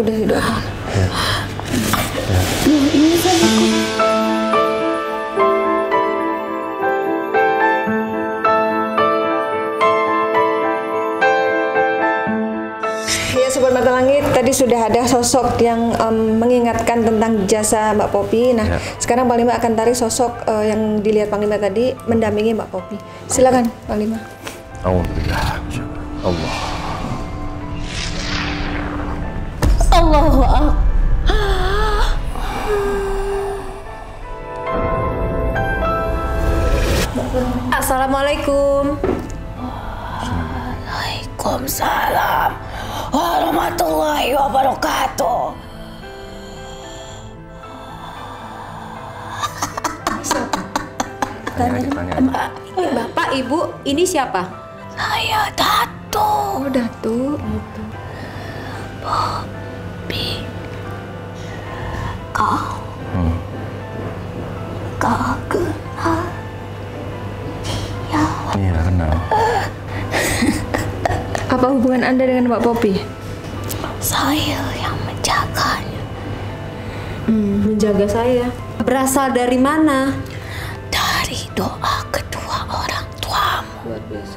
Udah didoakan. Ya. Ini sama Ya Sobat Mata Langit, tadi sudah ada sosok yang mengingatkan tentang jasa Mbak Popi. Nah, sekarang Panglima akan tarik sosok yang dilihat Panglima tadi mendampingi Mbak Popi. Silakan Panglima. Alhamdulillah. Allah. Allahu Akbar. Assalamualaikum. Waalaikumsalam warahmatullahi wabarakatuh. Tanya. Bapak, Ibu, ini siapa? Saya Datuk. Oh, Datuk. Popi. Kau kenal dia? Iya, kenal. Apa hubungan Anda dengan Mbak Popi? Saya yang menjaganya. Menjaga saya. Berasal dari mana? Dari doa kedua orang tuamu. Luar biasa.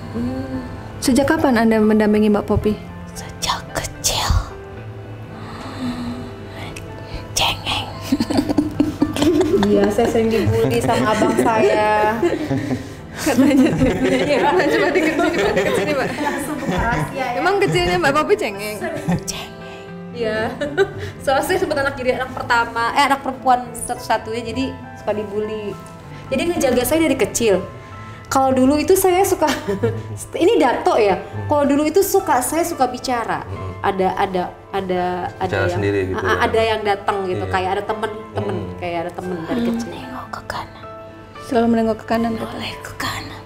Sejak kapan Anda mendampingi Mbak Popi? Sejak kecil. Cengeng. Iya, saya sering dibully sama abang saya. Katanya. Coba deket sini, Pak. Emang kecilnya Mbak Popi cengeng? Iya. Soalnya saya sempat anak pertama, anak perempuan satu-satunya, jadi suka dibully. Jadi ngejaga saya dari kecil. Kalau dulu itu saya suka ini Dato ya. Kalau dulu itu saya suka bicara. Ada Bicara yang sendiri gitu ya. ada yang datang gitu, Iya. kayak ada temen kayak ada temen dari kecil. Nengok ke kanan, Selalu menengok ke kanan. boleh ke kanan.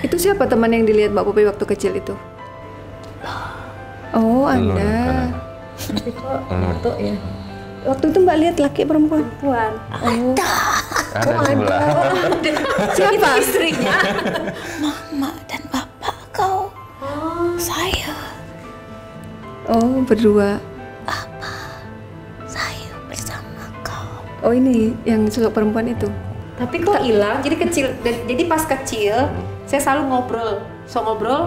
Itu siapa teman yang dilihat Mbak Popi waktu kecil itu? Oh, Anda. Tapi kok Dato ya? Waktu itu Mbak lihat laki perempuan? Puan. Oh, Ada di sebelah. siapa? Istrinya. Mama dan Bapak kau. Saya Oh, berdua. saya bersama kau. Oh, ini yang sosok perempuan itu. Tapi kok hilang? Jadi kecil, jadi pas kecil saya selalu ngobrol.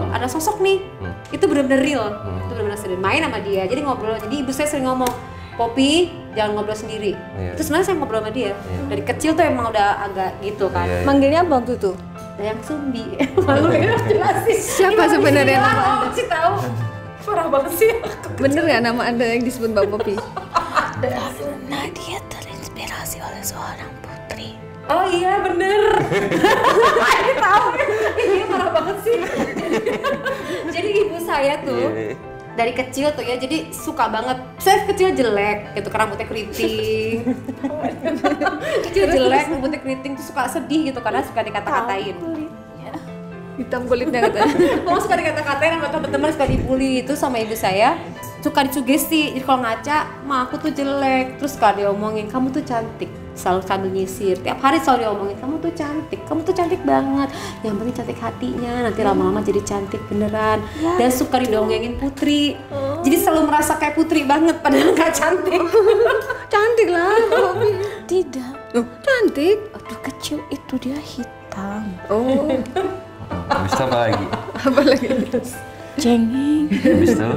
Ada sosok nih. Itu benar-benar real. Itu benar-benar serius. Main sama dia. Jadi ngobrol. Jadi ibu saya sering ngomong, "Popi, jangan ngobrol sendiri." Iya. Terus sebenarnya saya ngobrol sama dia. Dari kecil tuh emang udah agak gitu kan. Iya, iya. Manggilnya apa waktu itu? Dayang Sumbi. Malu ya jelasin. Siapa sebenarnya nama Anda? Kasih tahu. Parah banget sih. Bener nggak nama Anda yang disebut Mbak Popi? Karena dia terinspirasi oleh seorang putri. Oh iya bener. Ini tahu. Ini parah banget sih. Jadi ibu saya tuh Iya. dari kecil tuh ya, jadi suka banget. Saya kecil jelek gitu, rambutnya keriting. Kecil jelek, rambutnya keriting tuh suka sedih gitu karena suka dikata-katain. Hitam kulitnya katanya. Mau suka dikata-katain sama teman-teman, suka dibully itu sama ibu saya. Suka disugesti, jadi kalau ngaca, "Ma, aku tuh jelek." Terus suka diomongin, "Kamu tuh cantik." Selalu sambil nyisir, tiap hari selalu diomongin, "Kamu tuh cantik banget. Yang penting cantik hatinya, nanti lama-lama jadi cantik beneran." Dan suka didongengin Putri. Jadi selalu merasa kayak Putri banget padahal nggak cantik. Cantik lah Mbak Popi. Tidak, Oh, cantik. waktu kecil itu dia hitam, Oh, Habis itu apa lagi? apa lagi? cengeng, Habis itu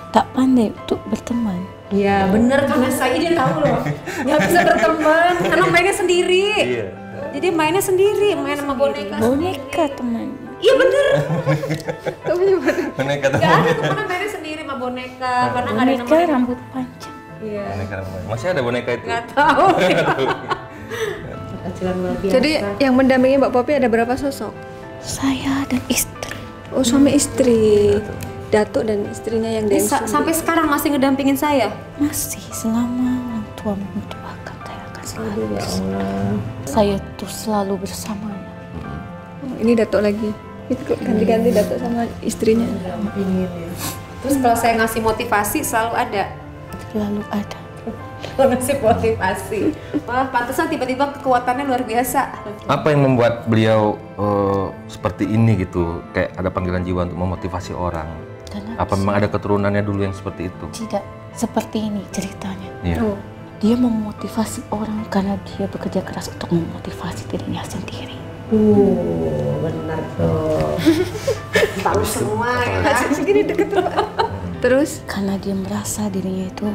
tak pandai untuk berteman. Iya bener, karena saya dia tahu loh nggak bisa berteman karena mainnya sendiri. Iya. Jadi mainnya sendiri, main sama boneka. Boneka temannya. Iya bener. Boneka tuh. Gak ada tuh karena mainnya sendiri sama boneka karena nggak ada yang Boneka nemenin. rambut panjang. Iya. Boneka rambut. Masih ada boneka itu? Nggak tahu. Kecilan luar biasa. Jadi yang mendampingi Mbak Popi ada berapa sosok? Saya dan istri. Oh, suami istri. Datuk dan istrinya yang Dayang Sumbi. Sampai sekarang masih ngedampingin saya. Masih selama orang tua mendoakan saya akan selalu bersama. Saya tuh selalu bersamanya. Oh, ini Datuk lagi. Itu kok ganti-ganti Datuk sama istrinya. Terus kalau saya ngasih motivasi selalu ada. Selalu ada. Ngasih motivasi. Wah, pantesan tiba-tiba kekuatannya luar biasa. Apa yang membuat beliau seperti ini gitu? Kayak ada panggilan jiwa untuk memotivasi orang. Karena Apa memang ada keturunannya dulu yang seperti itu? tidak seperti ini ceritanya. Iya. Oh, Dia memotivasi orang karena dia bekerja keras untuk memotivasi dirinya sendiri. Benar tuh. Tahu semua ya. segini deket tuh, Pak. Terus Karena dia merasa dirinya itu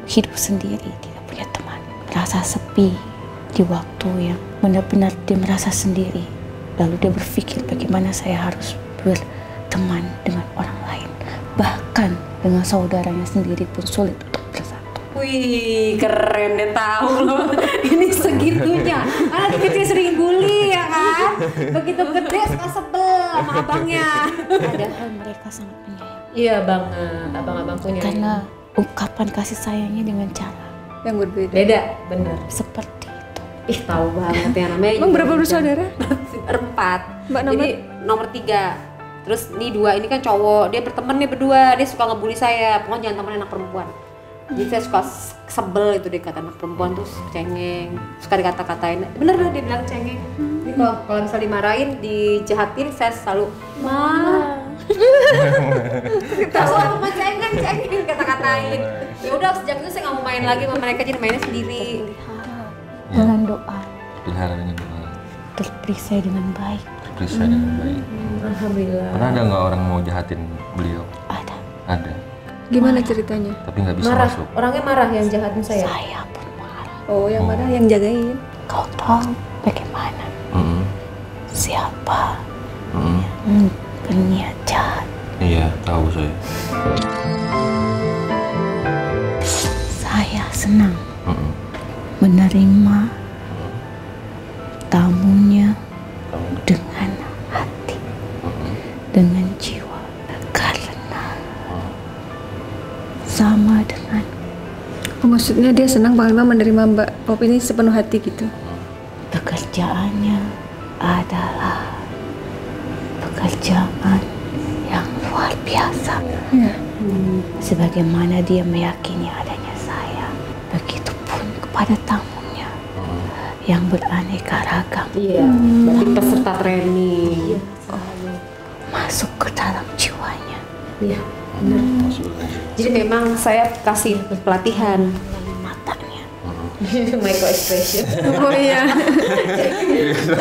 hidup sendiri, tidak punya teman. Merasa sepi di waktu yang benar-benar dia merasa sendiri. Lalu dia berpikir bagaimana saya harus berteman dengan orang lain. Bahkan dengan saudaranya sendiri pun sulit untuk bersatu. Wih, keren deh tahu loh. Ini segitunya. Karena dia kecil sering bully ya kan. Begitu gede suka sebel sama abangnya. Padahal mereka sangat menyayang. Iya banget, abang-abang punya. Karena ungkapan kasih sayangnya dengan cara yang berbeda. beda, bener. seperti itu. Ih tahu banget ya namanya. Emang berapa bersaudara? Berempat. Mbak nomor? Jadi nomor 3. Terus nih 2 ini kan cowok, dia berteman nih berdua, dia suka ngebully saya. Pokoknya jangan temen anak perempuan. Jadi saya suka sebel itu dia kata anak perempuan terus cengeng, suka dikata-katain. Bener lah dia bilang cengeng. Jadi kalau misal dimarahin, dijahatin, saya selalu ma. Tahu apa cengeng kata-katain. Ya udah sejak itu saya nggak mau main lagi sama mereka, jadi mainnya sendiri. Dengan doa Pelihara dengan doa. terperisai dengan baik. Periksa dengan baik. Alhamdulillah. Pernah ada nggak orang mau jahatin beliau? Ada. Ada. Gimana ceritanya? Tapi nggak bisa Marah, masuk. orangnya marah yang jahatin saya. Saya pun marah. Oh, yang mana yang jagain? Kau tahu bagaimana Mm-mm. siapa Mm-mm. berniat jahat? Iya, tahu saya. Saya senang Mm-mm. menerima tamunya dengan bersama dengan. Maksudnya dia senang Panglima menerima Mbak Popi ini sepenuh hati gitu. Pekerjaannya adalah pekerjaan yang luar biasa. Ya. Sebagaimana dia meyakini adanya saya, begitupun kepada tamunya yang beraneka ragam. Iya, berarti peserta training. Masuk ke dalam jiwanya. Iya, benar. Jadi memang saya kasih pelatihan Melalui matanya. micro expression. Oh iya.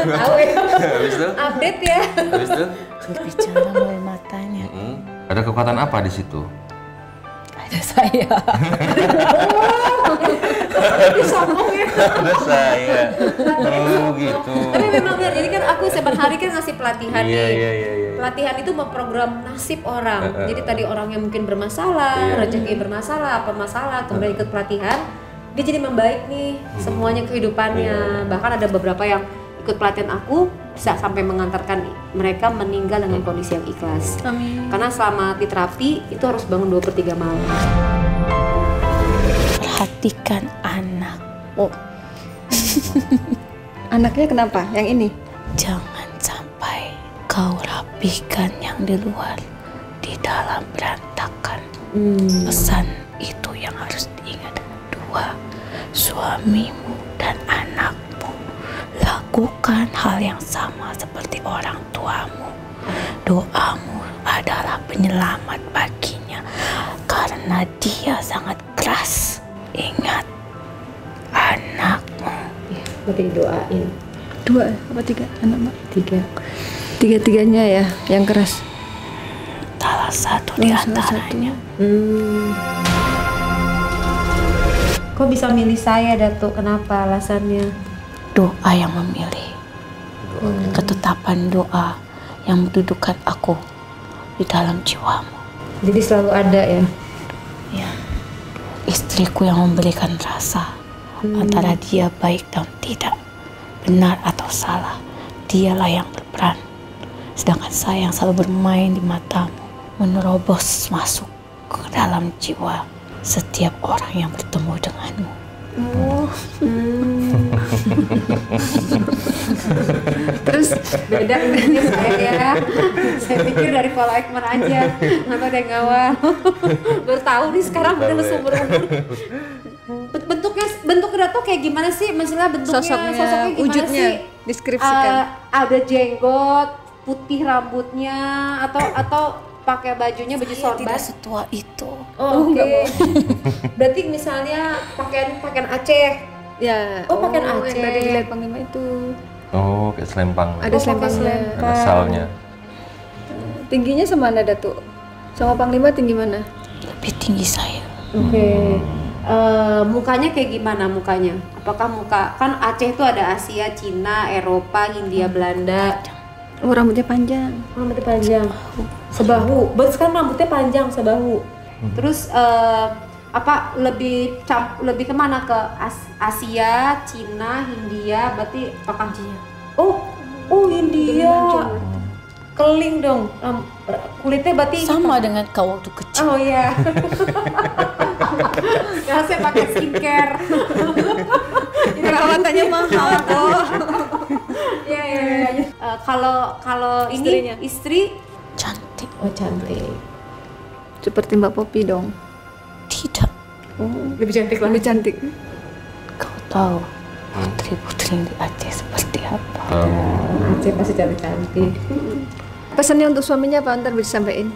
Tahu ya? Habis itu? Update ya. Habis itu? Berbicara melalui matanya. Ada kekuatan apa di situ? Ada saya. Ada saya. Oh gitu. Tapi memang benar, jadi kan aku setiap hari kan ngasih pelatihan Iya, nih. iya, iya, iya. Pelatihan itu memprogram nasib orang. Jadi tadi orang yang mungkin bermasalah, rezeki bermasalah, apa masalah, kemudian ikut pelatihan, dia jadi membaik nih semuanya kehidupannya. Bahkan ada beberapa yang ikut pelatihan aku bisa sampai mengantarkan mereka meninggal dengan kondisi yang ikhlas. Amin. Karena selama di terapi itu harus bangun 2/3 malam. Perhatikan anak. Anaknya kenapa? Yang ini? Jangan sampai kau rapihkan yang di luar, di dalam berantakan. Pesan itu yang harus diingat. 2, suamimu dan anakmu lakukan hal yang sama seperti orang tuamu. Doamu adalah penyelamat baginya karena dia sangat keras. Ingat, anakmu. Berarti doain. 2 apa 3 anak Mbak? 3. 3-3-nya ya yang keras. Salah satu di antaranya. Kok bisa milih saya, Datuk? Kenapa alasannya? Doa yang memilih. Ketetapan doa yang mendudukan aku di dalam jiwamu. Jadi selalu ada ya? Ya. Istriku yang memberikan rasa antara dia baik dan tidak, benar atau salah. Dialah yang berperan. Sedangkan saya yang selalu bermain di matamu, menerobos masuk ke dalam jiwa setiap orang yang bertemu denganmu. Terus Beda ini saya ya. Saya pikir dari Pola Ekman aja, nggak tahu dari awal. Baru tahu nih sekarang udah seumur umur. Bentuk Datuk kayak gimana sih? Maksudnya bentuknya, sosoknya gimana wujudnya, sih? deskripsikan. Ada jenggot, putih rambutnya, atau pakai bajunya baju Saya tidak sorban? setua itu. Oh, oke. Berarti misalnya pakaian Aceh. Ya. Oh, pakaian yang Aceh. tadi dilihat Panglima itu. Oh, kayak selempang. Ada selempangnya. Ada salnya. Tingginya sama Anda Datuk? Sama Panglima tinggi mana? Lebih tinggi saya. Oke. Mukanya kayak gimana mukanya? Apakah muka, kan Aceh itu ada Asia, Cina, Eropa, Hindia, Belanda. Oh, rambutnya panjang. Rambutnya panjang. Sebahu. Betul kan rambutnya panjang sebahu. Terus apa lebih kemana, ke Asia, Cina, Hindia, berarti apakah Hindia? Oh Hindia. Keling dong. Kulitnya berarti Sama dengan kau waktu kecil. Oh iya. Karena saya pakai skincare. Perawatannya mahal kok. Iya. Kalau ini istri Cantik. oh cantik. Seperti Mbak Popi dong. Tidak. Oh, Lebih cantik lah. lebih cantik. Kau tahu putri-putri di Aceh seperti apa? Aceh pasti cantik. Pesannya untuk suaminya apa? Ntar bisa sampein.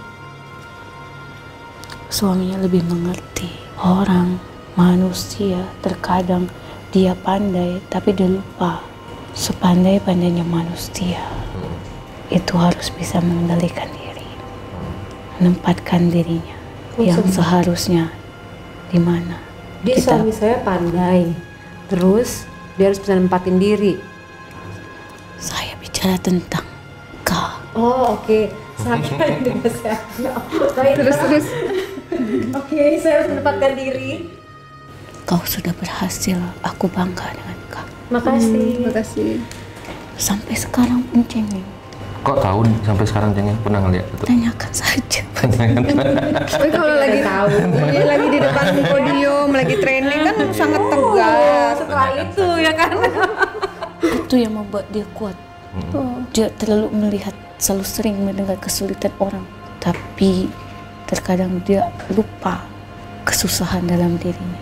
Suaminya lebih mengerti orang, manusia. Terkadang dia pandai tapi dia lupa. Sepandai-pandainya manusia itu harus bisa mengendalikan diri, menempatkan dirinya yang seharusnya di mana. Dia suami saya pandai. Terus dia harus bisa nempatin diri. Saya bicara tentang kau. Oh oke. Saya dengan saya. Terus. Oke, saya harus menempatkan diri. Kau sudah berhasil, aku bangga dengan kau. Makasih. Terima kasih. Sampai sekarang pun cengeng. Kok tahu sampai sekarang Cengeng pernah ngeliat itu? Tanyakan saja. Tapi kalau lagi tahu, dia lagi di depan podium, lagi training kan sangat tegas. Setelah itu ya kan. Itu yang membuat dia kuat. Dia terlalu melihat, selalu sering mendengar kesulitan orang, tapi terkadang dia lupa kesusahan dalam dirinya.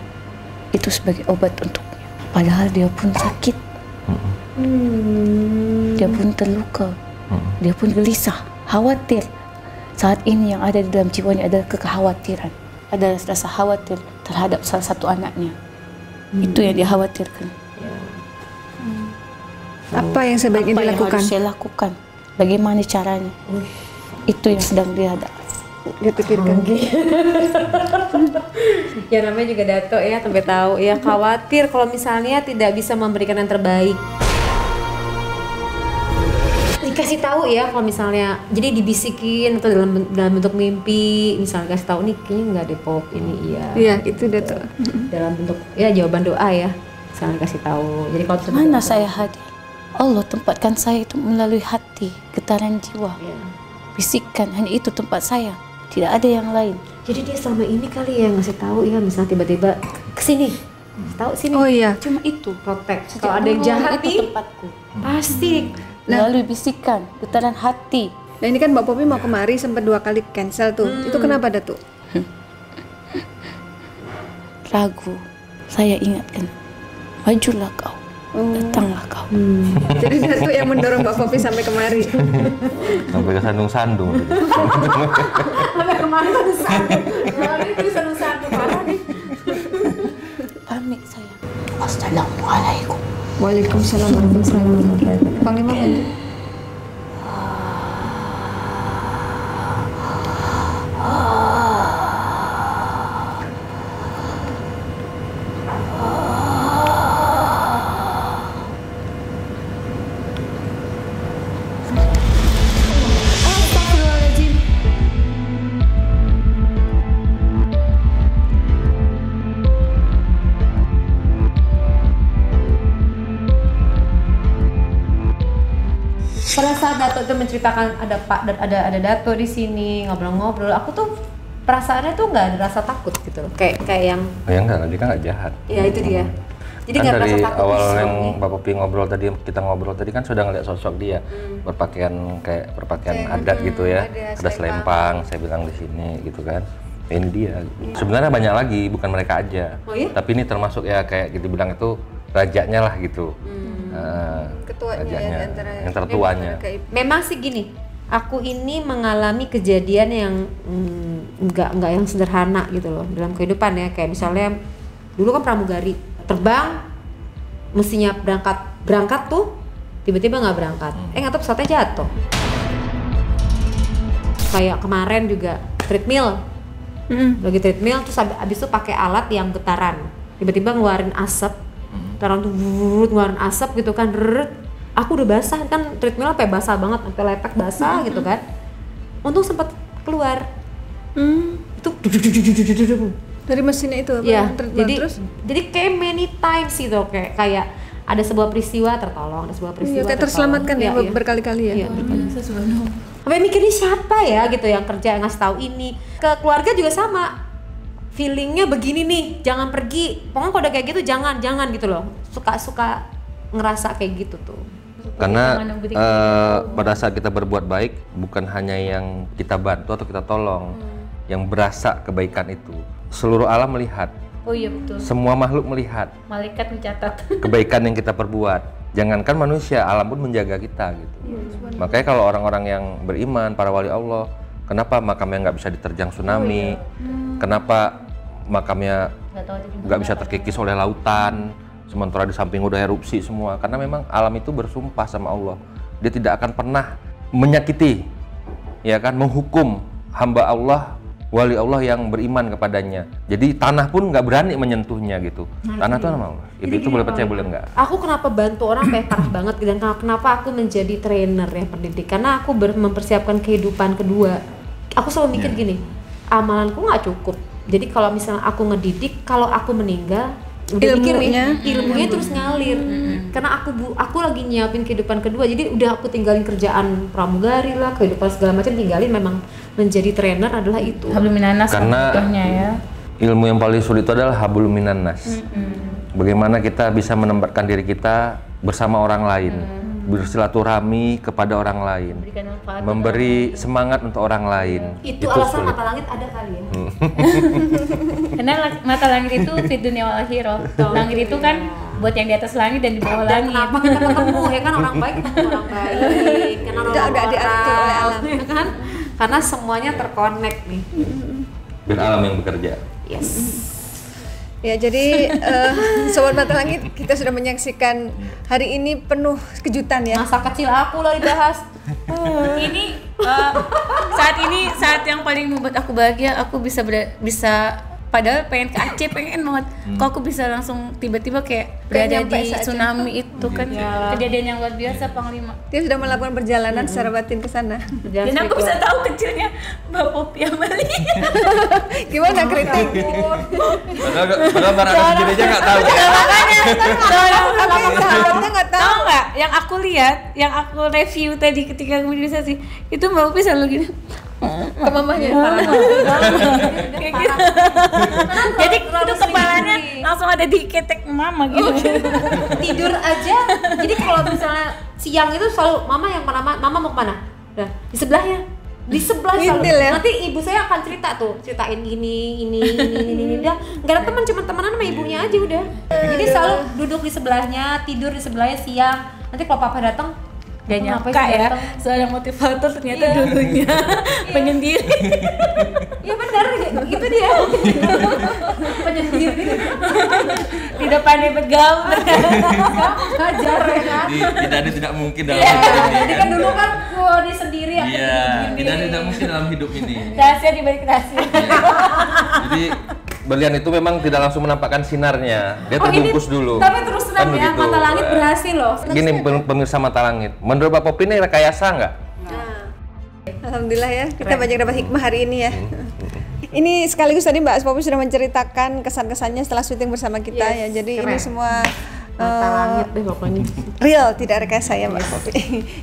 Itu sebagai obat untuknya. Padahal dia pun sakit, dia pun terluka, dia pun gelisah, khawatir. Saat ini yang ada di dalam jiwanya adalah kekhawatiran, ada rasa khawatir terhadap salah satu anaknya. Itu yang dia khawatirkan. Apa yang sebaiknya Apa yang dilakukan? harus saya lakukan? Bagaimana caranya? Itu yang sedang dihadapi. Dia pikirkan. Ya namanya juga Dato ya, sampai tahu ya, khawatir kalau misalnya tidak bisa memberikan yang terbaik. Dikasih tahu ya kalau misalnya, jadi dibisikin atau dalam bentuk mimpi, misalnya kasih tahu nih kayaknya nggak deh Pop, ini iya. Iya, itu Dato. Dalam bentuk ya jawaban doa ya, misalnya kasih tahu. Jadi kalau Mana saya hadir? Allah tempatkan saya itu melalui hati, getaran jiwa. Ya. Bisikan, hanya itu tempat saya. Tidak ada yang lain. Jadi dia selama ini kali ya ngasih tahu ya, misalnya tiba-tiba kesini, tahu sini. Oh iya. Cuma itu. Protect. Kalau ada yang jahat itu nih, tempatku. pasti. Melalui bisikan, getaran hati. Nah ini kan Mbak Popi mau kemari sempat 2 kali cancel tuh. Itu kenapa Dato? Ragu. Saya ingatkan. Majulah kau. Datanglah kau. Jadi Dato yang mendorong Mbak Popi sampai kemari. Sampai ke sandung-sandung. Sampai kemarin sandung. Kemarin itu sandung parah nih. Pamit saya. Assalamualaikum. Waalaikumsalam warahmatullahi wabarakatuh. Panglima lanjut. Pada saat Dato itu menceritakan ada Pak dan ada Dato di sini ngobrol-ngobrol, aku tuh perasaannya tuh nggak ada rasa takut gitu loh, kayak yang Oh ya enggak, dia kan nggak jahat. ya itu dia. Jadi Kan nggak dari merasa takut. awal Ih, yang nih. Mbak Popi ngobrol tadi, kita ngobrol tadi kan sudah ngeliat sosok dia berpakaian kayak berpakaian adat gitu ya, ada selempang, saya bilang di sini gitu kan. Ini dia. Sebenarnya banyak lagi, bukan mereka aja. Oh iya? Tapi ini termasuk ya kayak gitu bilang itu rajanya lah gitu. Ketuanya ya, rajanya, di antara yang tertuanya. Memang sih gini, aku ini mengalami kejadian yang nggak yang sederhana gitu loh dalam kehidupan ya, kayak misalnya dulu kan pramugari, terbang mestinya berangkat tuh tiba-tiba nggak berangkat, nggak tahu pesawatnya jatuh. Kayak kemarin juga treadmill, lagi treadmill terus abis itu pakai alat yang getaran, tiba-tiba ngeluarin asap, getaran tuh ngeluarin asap gitu kan, aku udah basah kan, treadmill sampai basah banget, sampai lepek basah gitu kan. Untung sempat keluar. Itu Dari mesinnya itu apa? ya, Terus? jadi kayak many times gitu, kayak ada sebuah peristiwa tertolong, ada sebuah peristiwa Iya, kayak terselamatkan ya, Iya. berkali-kali ya. Iya, sampai mikirnya siapa ya gitu yang kerja ngasih tahu ini ke keluarga juga sama, feelingnya begini nih, jangan pergi, pokoknya kalau udah kayak gitu jangan gitu loh, suka ngerasa kayak gitu tuh. Karena pada saat kita berbuat baik, bukan hanya yang kita bantu atau kita tolong, yang berasa kebaikan itu. Seluruh alam melihat, Oh iya betul. semua makhluk melihat Malaikat mencatat. kebaikan yang kita perbuat. Jangankan manusia, alam pun menjaga kita gitu. Makanya kalau orang-orang yang beriman, para wali Allah, kenapa makamnya nggak bisa diterjang tsunami? Kenapa makamnya nggak bisa terkikis oleh lautan? Sementara di samping udah erupsi semua. Karena memang alam itu bersumpah sama Allah, dia tidak akan pernah menyakiti, ya kan, menghukum hamba Allah, wali Allah yang beriman kepadanya. Jadi tanah pun nggak berani menyentuhnya gitu. Tanah itu nama Allah. Itu boleh percaya boleh nggak. Aku kenapa bantu orang kayak parah banget dan kenapa aku menjadi trainer ya pendidik, karena aku mempersiapkan kehidupan kedua. Aku selalu mikir gini, amalanku nggak cukup. Jadi kalau misalnya aku ngedidik, kalau aku meninggal udah mikir nih, ilmunya terus ngalir. karena aku lagi nyiapin kehidupan kedua, jadi udah aku tinggalin kerjaan pramugari lah, kehidupan segala macam tinggalin, memang menjadi trainer adalah itu. Hablum minanas Karena ya. ilmu yang paling sulit itu adalah hablum minannas. Bagaimana kita bisa menempatkan diri kita bersama orang lain, bersilaturahmi kepada orang lain, memberi semangat untuk orang lain. Itu alasan sulit. mata langit ada kali ya. Karena mata langit itu fit dunia wal akhirah. Langit itu kan buat yang di atas langit dan di bawah Dan langit. kenapa kita ketemu ya kan, orang baik ketemu orang baik, kenal Udah diatur oleh alam. ya kan? Karena semuanya terkonek nih. Biar alam yang bekerja. Yes. Ya, jadi Sobat Mata Langit, kita sudah menyaksikan hari ini penuh kejutan ya. Masa kecil aku lah dibahas. Ini saat yang paling membuat aku bahagia. Aku bisa padahal pengen ke Aceh, pengen banget. Kok aku bisa langsung tiba-tiba kayak berada nyampe di saja. tsunami itu kan kejadian yang luar biasa, Panglima. Dia sudah melakukan perjalanan secara batin ke sana. Dan aku bisa tahu kecilnya Mbak Popi Amali. Gimana kritik? Padahal barang sendiri aja nggak tahu. Sahabatnya nggak tahu. Tahu nggak? Yang aku lihat, yang aku review tadi ketika aku mobilisasi, itu Mbak Popi selalu gini. Ke mamanya. Kayak gitu. Jadi itu kepalanya langsung ada di ketek mama gitu. Tidur aja. Jadi kalau misalnya siang itu selalu mama yang mana, mama mau kemana? Nah, di sebelahnya. Di sebelah selalu. Ngintil ya? Nanti ibu saya akan cerita tuh, ceritain ini. Dia nggak ada teman, cuma temenan sama ibunya aja udah. Jadi selalu duduk di sebelahnya, tidur di sebelahnya siang. Nanti kalau papa datang, Gak "Kenapa nyangka sih ya, datang?" seorang motivator ternyata dulunya penyendiri. Ya benar, itu dia. Penyendiri. Tidak pandai bergaul. Ngajar ya kan. Tidak ada tidak mungkin dalam hidup ini. Jadi kan dulu kan dia sendiri aku Iya, begini. tidak ada tidak mungkin dalam hidup ini. Rahasia di balik rahasia. Jadi berlian itu memang tidak langsung menampakkan sinarnya, dia terbungkus dulu. Tapi terus terang Kan ya, begitu. mata langit berhasil loh. Gini pemirsa Mata Langit, menurut Bapak Popi ini rekayasa nggak? Alhamdulillah ya, kita banyak dapat hikmah hari ini ya. Ini sekaligus tadi Mbak Popi sudah menceritakan kesan-kesannya setelah syuting bersama kita ya. Jadi ini semua Mata langit deh pokoknya. real, tidak rekayasa ya Mbak Popi.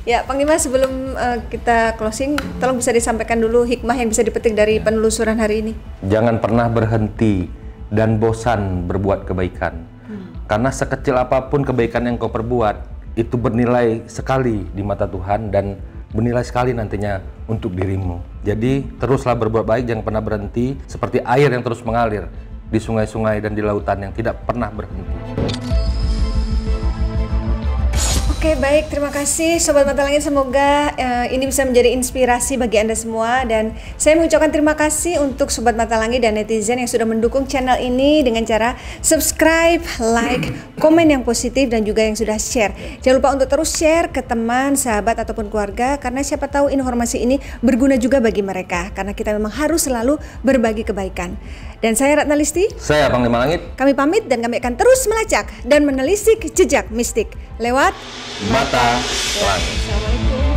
Ya, Panglima, sebelum kita closing, tolong bisa disampaikan dulu hikmah yang bisa dipetik dari penelusuran hari ini. Jangan pernah berhenti dan bosan berbuat kebaikan. Karena sekecil apapun kebaikan yang kau perbuat, itu bernilai sekali di mata Tuhan dan bernilai sekali nantinya untuk dirimu. Jadi teruslah berbuat baik, jangan pernah berhenti, seperti air yang terus mengalir di sungai-sungai dan di lautan yang tidak pernah berhenti. Oke, baik, terima kasih Sobat Mata Langit, semoga ini bisa menjadi inspirasi bagi Anda semua, dan saya mengucapkan terima kasih untuk Sobat Mata Langit dan netizen yang sudah mendukung channel ini dengan cara subscribe, like, komen yang positif, dan juga yang sudah share. Jangan lupa untuk terus share ke teman, sahabat, ataupun keluarga, karena siapa tahu informasi ini berguna juga bagi mereka, karena kita memang harus selalu berbagi kebaikan. Dan saya Ratna Listi, Saya Panglima Langit, kami pamit dan kami akan terus melacak dan menelisik jejak mistik lewat Mata Langit. Assalamualaikum.